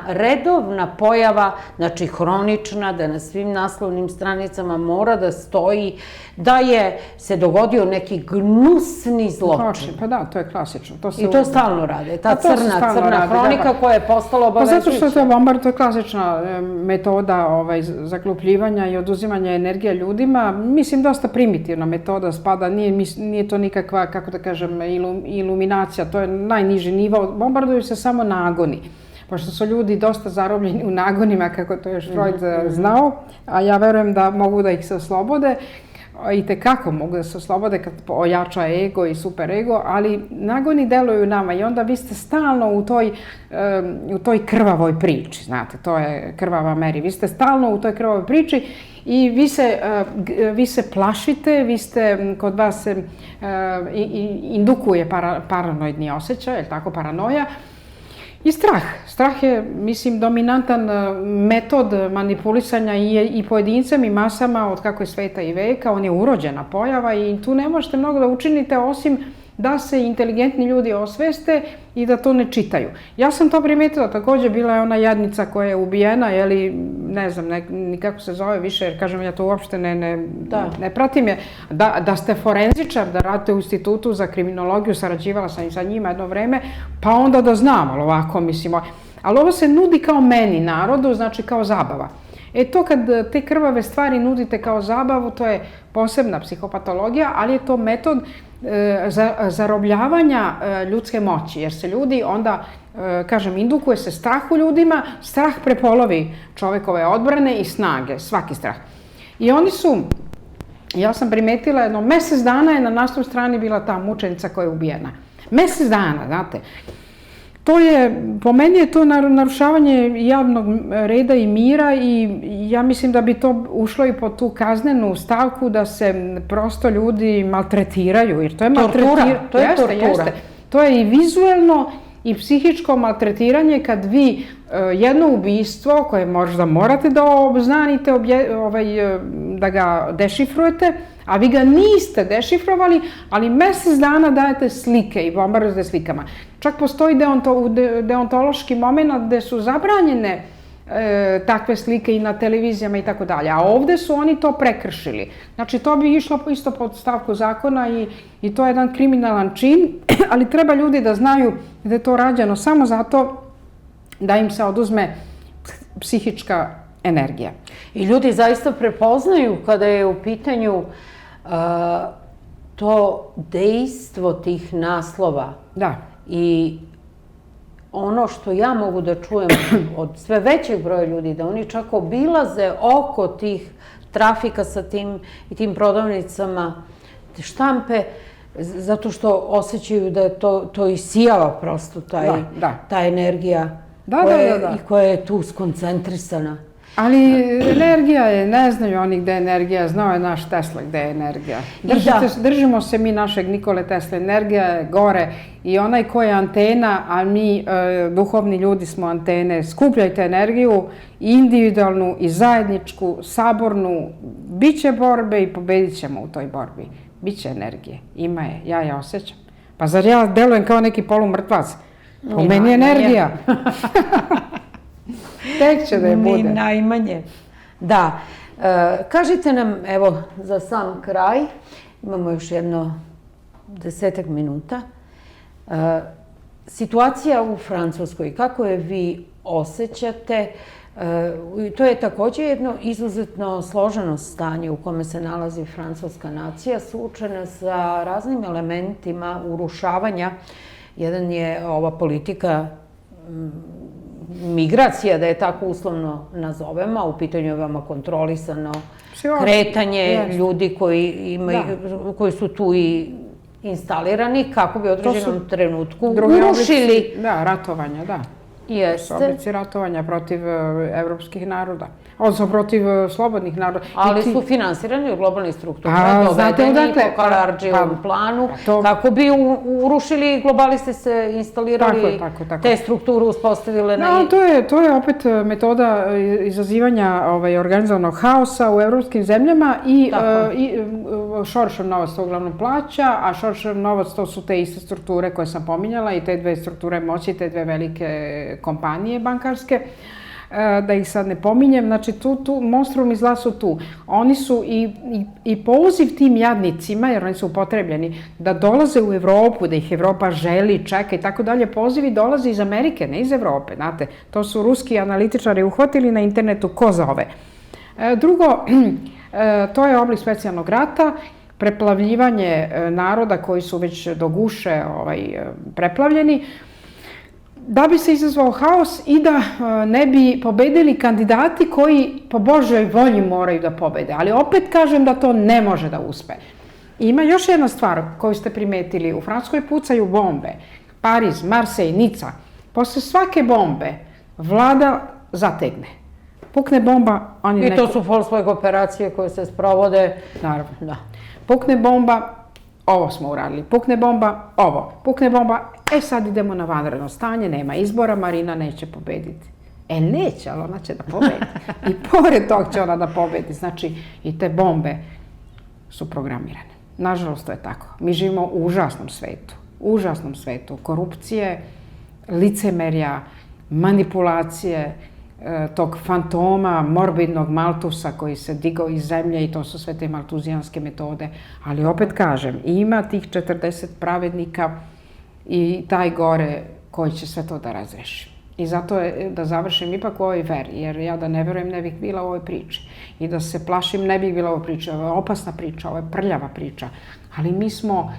[SPEAKER 2] redovna pojava, znači hronična, da na svim naslovnim stranicama mora da stoji da je se dogodio neki gnusni zločin.
[SPEAKER 3] Pa da, to je klasično.
[SPEAKER 2] I to stalno rade, ta crna hronika koja je postala obavezujuća.
[SPEAKER 3] Pa zato što je bombard, to je klasična metoda zaglupljivanja i oduzimanja energije ljudima. Mislim, dosta primitivna metoda spada, nije to nikakva, kako da kažem, iluminacija, to je najniži nivo. Bombarduju se samo nagoni. Pošto su ljudi dosta zarobljeni u nagonima, kako to je Freud znao, a ja verujem da mogu da ih se oslobode, i tekako mogu da se oslobode kad ojača ego i superego, ali nagoni deluju nama i onda vi ste stalno u toj krvavoj priči, znate, to je krvava Meri, vi ste stalno u toj krvavoj priči i vi se plašite, kod vas se indukuje paranoidni osjećaj, je li tako, paranoja, i strah. Strah je, mislim, dominantan metod manipulisanja i pojedincem i masama od kako je sveta i veka. On je urođena pojava i tu ne možete mnogo da učinite osim da se inteligentni ljudi osveste i da to ne čitaju. Ja sam to primetila, takođe bila je ona jadnica koja je ubijena, ne znam ni kako se zove više, jer kažem ja to uopšte ne pratim je, da ste forenzičar, da radite u institutu za kriminologiju, sarađivala sam i sa njima jedno vreme, pa onda da znam, ali ovako, mislim, ali ovo se nudi kao meni, narodu, znači kao zabava. To kad te krvave stvari nudite kao zabavu, to je posebna psihopatologija, ali je to metod zarobljavanja ljudske moći, jer se ljudi onda, kažem, indukuje se strah u ljudima, strah prepolovi čovekove odbrane i snage, svaki strah. I oni su, ja sam primetila, jedno mesec dana je na naslovnoj strani bila ta mučenica koja je ubijena. Mesec dana, znate. To je, po meni je to narušavanje javnog reda i mira i ja mislim da bi to ušlo i po tu kaznenu stavku da se prosto ljudi maltretiraju, jer to je
[SPEAKER 2] tortura. To je tortura.
[SPEAKER 3] To je i vizuelno i psihičko maltretiranje kad vi jedno ubistvo koje možda morate da obznanite, da ga dešifrujete, a vi ga niste dešifrovali, ali mesec dana dajete slike i bombardujete slikama. Čak postoji deontološki moment gde su zabranjene takve slike i na televizijama i tako dalje, a ovde su oni to prekršili. Znači, to bi išlo isto pod stavku zakona i to je jedan kriminalan čin, ali treba ljudi da znaju da je to rađeno samo zato da im se oduzme psihička energija.
[SPEAKER 2] I ljudi zaista prepoznaju kada je u pitanju to dejstvo tih naslova.
[SPEAKER 3] Da.
[SPEAKER 2] I ono što ja mogu da čujem od sve većeg broja ljudi, da oni čak obilaze oko tih trafika sa tim i tim prodavnicama, štampe, zato što osjećaju da to isijava prosto ta energija koja je tu skoncentrisana.
[SPEAKER 3] Ali energija je, ne znaju oni gde je energija, znao je naš Tesla gde je energija. Držimo se mi našeg Nikole Tesla, energija je gore i onaj ko je antena, a mi duhovni ljudi smo antene, skupljajte energiju, individualnu i zajedničku, sabornu, biće borbe i pobedit ćemo u toj borbi. Biće energije, ima je, ja je osjećam. Pa zar ja delujem kao neki polumrtvac? U meni je energija. Tek će da je bude.
[SPEAKER 2] Ni najmanje. Da. Kažite nam, evo, za sam kraj, imamo još jedno 10 minuta, situacija u Francuskoj, kako je vi osjećate? To je takođe jedno izuzetno složeno stanje u kome se nalazi francuska nacija, suočena sa raznim elementima urušavanja. Jedan je ova politika migracija, da je tako uslovno nazovemo, u pitanju je veoma kontrolisano kretanje ljudi koji su tu i instalirani kako bi u određenom trenutku urušili.
[SPEAKER 3] Da, ratovanja, da.
[SPEAKER 2] Jeste.
[SPEAKER 3] Oblici ratovanja protiv evropskih naroda, odnosno protiv slobodnih naroda.
[SPEAKER 2] Ali su finansirani u globalnih struktura, dovedeni po Karadžijevom planu, kako bi urušili, globaliste se instalirali, te strukture uspostavile na...
[SPEAKER 3] To je opet metoda izazivanja organizovanog haosa u evropskim zemljama i Šorošev novac to uglavnom plaća, a Šorošev novac to su te iste strukture koje sam pominjala i te dve strukture moći, te dve velike kompanije bankarske, da ih sad ne pominjem, znači tu monstrumi zla su tu. Oni su i poziv tim jadnicima, jer oni su upotrebljeni, da dolaze u Evropu, da ih Evropa želi, čeka i tako dalje, pozivi dolaze iz Amerike, ne iz Evrope, znate. To su ruski analitičari uhvatili na internetu, ko zove. Drugo, to je oblik specijalnog rata, preplavljivanje naroda koji su već do guše preplavljeni, da bi se izazvao haos i da ne bi pobedili kandidati koji po Božoj volji moraju da pobede. Ali opet kažem da to ne može da uspe. Ima još jedna stvar koju ste primetili. U Francuskoj pucaju bombe. Pariz, Marsej, Nica. Posle svake bombe vlada zategne. Pukne bomba, oni
[SPEAKER 2] I to su Volkswagen operacije koje se sprovode.
[SPEAKER 3] Naravno, da. Pukne bomba, ovo smo uradili. Pukne bomba, ovo. Pukne bomba, sad idemo na vanredno stanje, nema izbora, Marina neće pobediti. Neće, ali ona će da pobedi. I pored tog će ona da pobedi. Znači, i te bombe su programirane. Nažalost, to je tako. Mi živimo u užasnom svetu. Korupcije, licemerja, manipulacije, tog fantoma, morbidnog Maltusa koji se digao iz zemlje i to su sve te maltuzijanske metode. Ali opet kažem, ima tih 40 pravednika i taj gore koji će sve to da razreši. I zato je, da završim ipak u ovoj veri, jer ja da ne verujem ne bih bila u ovoj priči. I da se plašim ne bih bila u ovoj priči. Ovo je opasna priča, ovo je prljava priča. Ali mi smo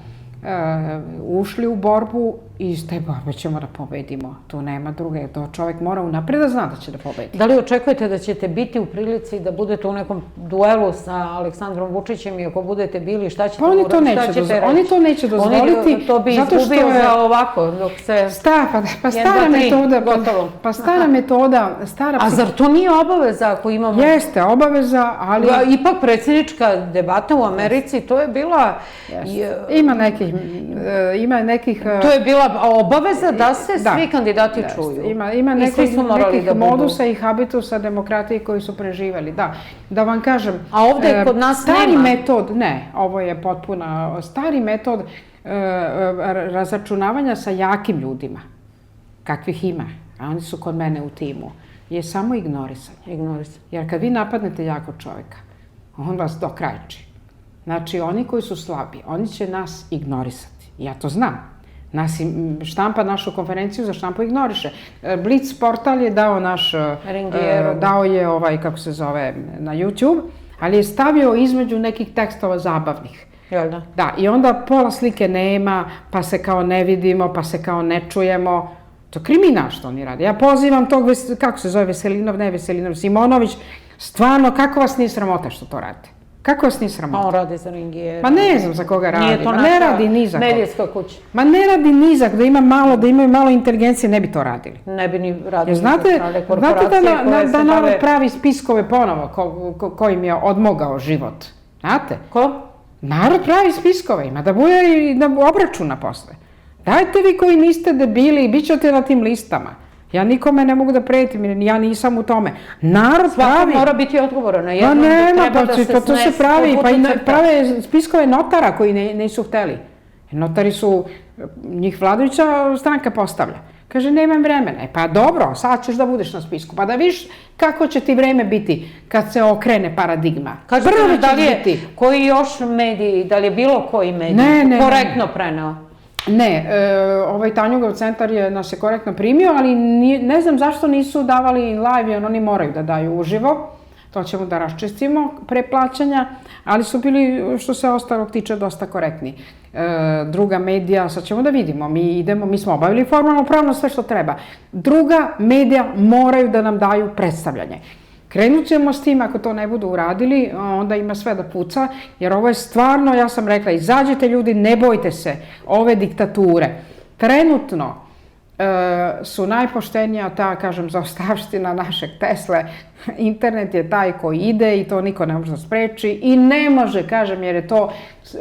[SPEAKER 3] ušli u borbu i iz te borbe ćemo da pobedimo. Tu nema druge. To čovjek mora unapred da zna da će da pobedi.
[SPEAKER 2] Da li očekujete da ćete biti u prilici da budete u nekom duelu sa Aleksandrom Vučićem i ako budete bili, šta ćete
[SPEAKER 3] Oni to neće dozvoliti.
[SPEAKER 2] To bi izgubio za ovako, dok se...
[SPEAKER 3] Stara metoda. Pa stara metoda.
[SPEAKER 2] A zar to nije obaveza ako imamo...
[SPEAKER 3] Jeste, obaveza, ali...
[SPEAKER 2] Ipak predsjednička debata u Americi, to je bila...
[SPEAKER 3] Ima nekih...
[SPEAKER 2] To je bila obaveza da se svi kandidati čuju.
[SPEAKER 3] Ima nekih modusa i habitusa demokratije koji su preživeli, da vam kažem...
[SPEAKER 2] A ovdje kod nas nema?
[SPEAKER 3] Stari metod, ne, ovo je potpuno... Stari metod razračunavanja sa jakim ljudima, kakvih ima, a oni su kod mene u timu, je samo ignorisanje. Jer kad vi napadnete jako čovjeka, on vas dokrajči. Znači, oni koji su slabi, oni će nas ignorisati. Ja to znam. Štampa našu konferenciju, za štampu ignoriše. Blitz portal je dao dao je kako se zove, na YouTube, ali je stavio između nekih tekstova zabavnih.
[SPEAKER 2] Jel da?
[SPEAKER 3] Da, i onda pola slike nema, pa se kao ne vidimo, pa se kao ne čujemo. To je kriminal što oni rade. Ja pozivam tog, kako se zove, Veselinov, Simonović, stvarno, kako vas nije sramota što to radite? Kako vas nije sramota?
[SPEAKER 2] On radi za Ringiera.
[SPEAKER 3] Ma ne znam za koga radi.
[SPEAKER 2] Nije to naša medijska kuća.
[SPEAKER 3] Ma ne radi nizak, da imaju malo inteligencije, ne bi to radili.
[SPEAKER 2] Ne bi ni radili.
[SPEAKER 3] Znate da narod pravi spiskove ponovo, kojim je odmogao život? Znate?
[SPEAKER 2] Ko?
[SPEAKER 3] Narod pravi spiskove, ima da bude i obračuna posle. Dajte vi koji niste debili, bit ćete na tim listama. Ja nikome ne mogu da pretim, ja nisam u tome. Narod pravi...
[SPEAKER 2] Svako mora biti odgovoran na jednom,
[SPEAKER 3] treba da se to se pravi, pa i prave spiskove notara koji nisu hteli. Notari su, njih vladajuća stranka postavlja. Kaže, nemam vremena. Pa dobro, sad ćeš da budeš na spisku, pa da vidiš kako će ti vreme biti kad se okrene paradigma.
[SPEAKER 2] Kažete nam, da li je koji još mediji, da li je bilo koji mediji korektno preneo?
[SPEAKER 3] Ne, ovaj Tanjugov centar nas je korektno primio, ali ne znam zašto nisu davali live, jer oni moraju da daju uživo. To ćemo da raščistimo pre plaćanja, ali su bili, što se ostalog tiče, dosta korektni. Druga medija, sad ćemo da vidimo, mi smo obavili formalno pravno sve što treba. Druga medija moraju da nam daju predstavljanje. Krenut ćemo s tim, ako to ne budu uradili, onda ima sve da puca, jer ovo je stvarno, ja sam rekla, izađite ljudi, ne bojte se ove diktature. Trenutno su najpoštenija ta, kažem, zaostavština našeg Tesle. Internet je taj koji ide i to niko ne može da spreči i ne može, kažem, jer je to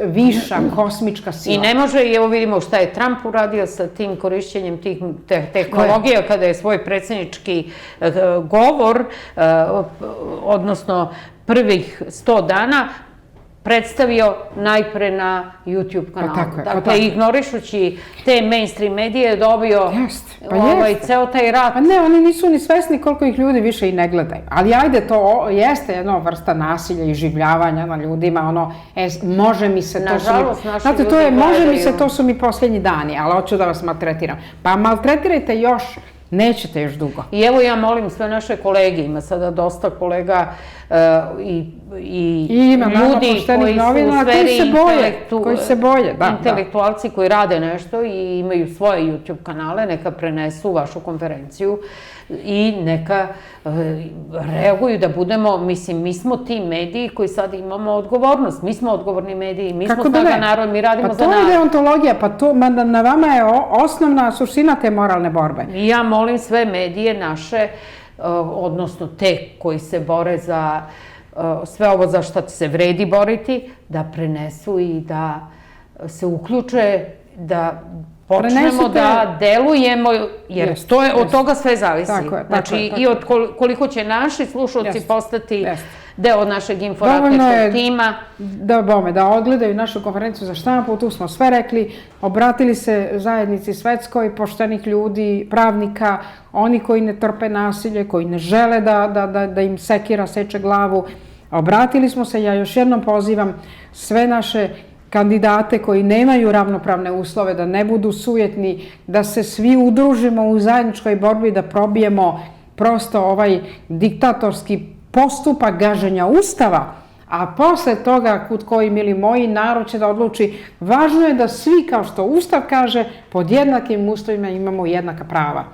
[SPEAKER 3] viša kosmička sila.
[SPEAKER 2] I ne može, i evo vidimo šta je Trump uradio sa tim korišćenjem tih tehnologija kada je svoj predsjednički govor, odnosno prvih 100 dana, predstavio najpre na YouTube kanalu. Dakle, ignorišući te mainstream medije je dobio ceo taj rat.
[SPEAKER 3] Pa ne, oni nisu ni svesni koliko ih ljudi više i ne gledaju. Ali ajde, to jeste jedna vrsta nasilja i življavanja na ljudima, može mi se, to su mi... Znate, to je, može mi se, to su mi posljednji dani, ali hoću da vas maltretiram. Pa maltretirajte još, nećete još dugo.
[SPEAKER 2] I evo ja molim sve naše kolege, ima sada dosta kolega i ljudi koji su u sferi intelektualci koji rade nešto i imaju svoje YouTube kanale, neka prenesu vašu konferenciju i neka reaguju da budemo, mislim, mi smo ti mediji koji sad imamo odgovornost, mi smo odgovorni mediji, mi smo snaga narod, mi radimo za narod.
[SPEAKER 3] Pa to je deontologija, pa to na vama je osnovna suština te moralne borbe.
[SPEAKER 2] I ja molim sve medije naše, odnosno te koji se bore za sve ovo za što se vredi boriti, da prenesu i da se uključe, da počnemo da delujemo, jer od toga sve zavisi. Znači, i od koliko će naši slušalci postati deo našeg informatičkog tima.
[SPEAKER 3] Da odgledaju našu konferenciju za štampu, tu smo sve rekli, obratili se zajednici svetskoj, poštenih ljudi, pravnika, oni koji ne trpe nasilje, koji ne žele da im sekira seče glavu. Obratili smo se, ja još jednom pozivam sve naše kandidate koji nemaju ravnopravne uslove, da ne budu sujetni, da se svi udružimo u zajedničkoj borbi da probijemo prosto ovaj diktatorski postupak gaženja Ustava, a posle toga, kud koji mili moji, narod će da odluči. Važno je da svi, kao što Ustav kaže, pod jednakim uslovima imamo jednaka prava.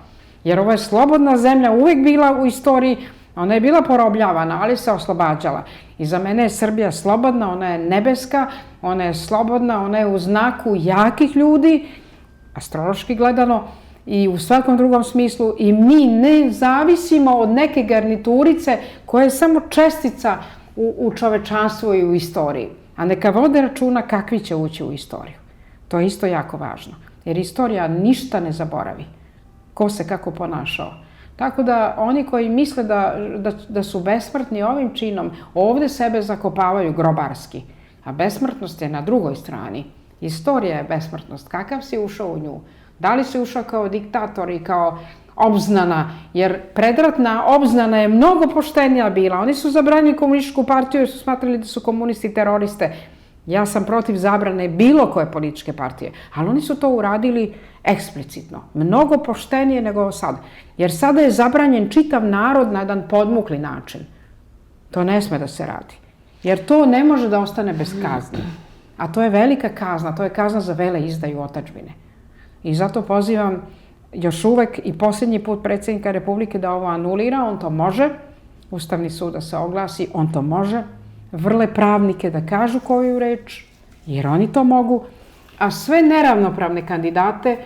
[SPEAKER 3] Jer ovo je slobodna zemlja, uvek bila u istoriji, ona je bila porobljavana, ali se oslobađala. I za mene je Srbija slobodna, ona je nebeska, ona je slobodna, ona je u znaku jakih ljudi, astrološki gledano, i u svakom drugom smislu. I mi ne zavisimo od neke garniturice koja je samo čestica u čovečanstvu i u istoriji. A neka vode računa kakvi će ući u istoriju. To je isto jako važno. Jer istorija ništa ne zaboravi. Ko se kako ponašao. Tako da oni koji misle da su besmrtni ovim činom, ovde sebe zakopavaju grobarski. A besmrtnost je na drugoj strani. Istorija je besmrtnost. Kakav si ušao u nju? Da li si ušao kao diktator i kao obznana? Jer predratna obznana je mnogo poštenija bila. Oni su zabranili komunističku partiju jer su smatrali da su komunisti teroriste. Ja sam protiv zabrane bilo koje političke partije. Ali oni su to uradili eksplicitno. Mnogo poštenije nego sad. Jer sada je zabranjen čitav narod na jedan podmukli način. To ne sme da se radi. Jer to ne može da ostane bez kazne. A to je velika kazna. To je kazna za veleizdaju otadžbine. I zato pozivam još uvek i posljednji put predsjednika Republike da ovo anulira. On to može. Ustavni sud da se oglasi. On to može. Vrle pravnike da kažu koju reč, jer oni to mogu. A sve neravnopravne kandidate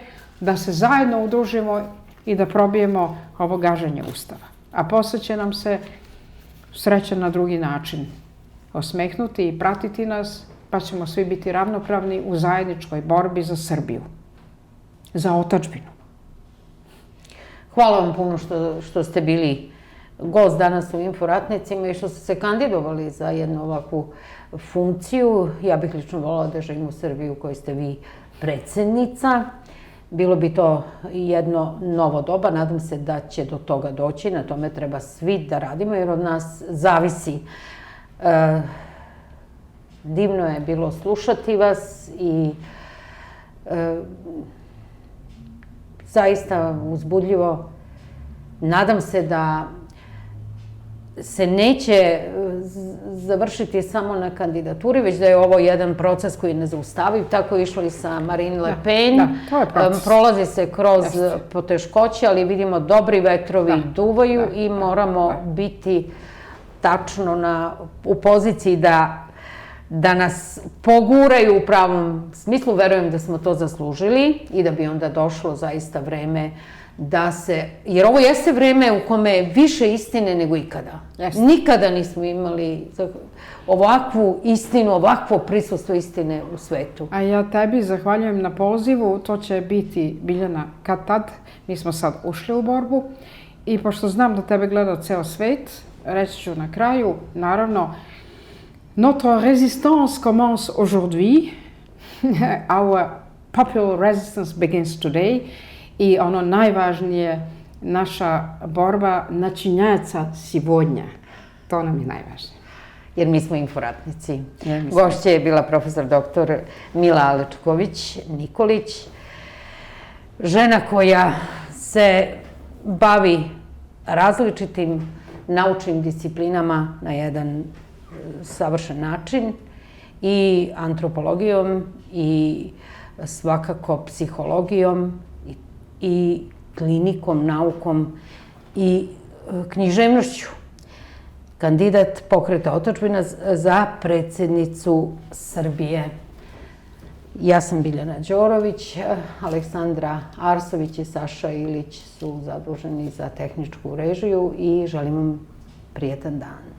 [SPEAKER 3] da se zajedno udružimo i da probijemo ovo gaženje Ustava. A posle će nam se sreća na drugi način osmehnuti i pratiti nas, pa ćemo svi biti ravnopravni u zajedničkoj borbi za Srbiju. Za otadžbinu.
[SPEAKER 2] Hvala vam puno što ste bili gost danas u Inforatnicima i što ste se kandidovali za jednu ovakvu funkciju. Ja bih lično voljela da živim u Srbiji u kojoj ste vi predsjednica. Bilo bi to jedno novo doba. Nadam se da će do toga doći. Na tome treba svi da radimo jer od nas zavisi. Divno je bilo slušati vas i zaista uzbudljivo. Nadam se da se neće završiti samo na kandidaturi, već da je ovo jedan proces koji je nezaustaviv. Tako je išlo i sa Marine Le Pen.
[SPEAKER 3] Da, to je proces.
[SPEAKER 2] Prolazi se kroz poteškoće, ali vidimo dobri vetrovi duvaju i moramo biti tačno u poziciji da nas poguraju u pravom smislu. Verujem da smo to zaslužili i da bi onda došlo zaista vreme da se, jer ovo jeste vreme u kome je više istine nego ikada. Nikada nismo imali ovakvu istinu, ovakvo prisustvo istine u svetu.
[SPEAKER 3] A ja tebi zahvaljujem na pozivu, to će biti, Biljana, kad tad, mi smo sad ušli u borbu i pošto znam da tebe gleda ceo svet, reći ću na kraju, naravno, notre résistance commence aujourd'hui, our popular resistance begins today, i ono najvažnije, naša borba načinjaca сегодня. To nam je najvažnije.
[SPEAKER 2] Jer mi smo inforatnici. Gošća je bila profesor doktor Mila Alečković-Nikolić, žena koja se bavi različitim naučnim disciplinama na jedan savršen način i antropologijom i svakako psihologijom i klinikom, naukom i književnošću. Kandidat Pokreta otadžbina za predsjednicu Srbije. Ja sam Biljana Đorović, Aleksandra Arsović i Saša Ilić su zaduženi za tehničku režiju i želim vam prijetan dan.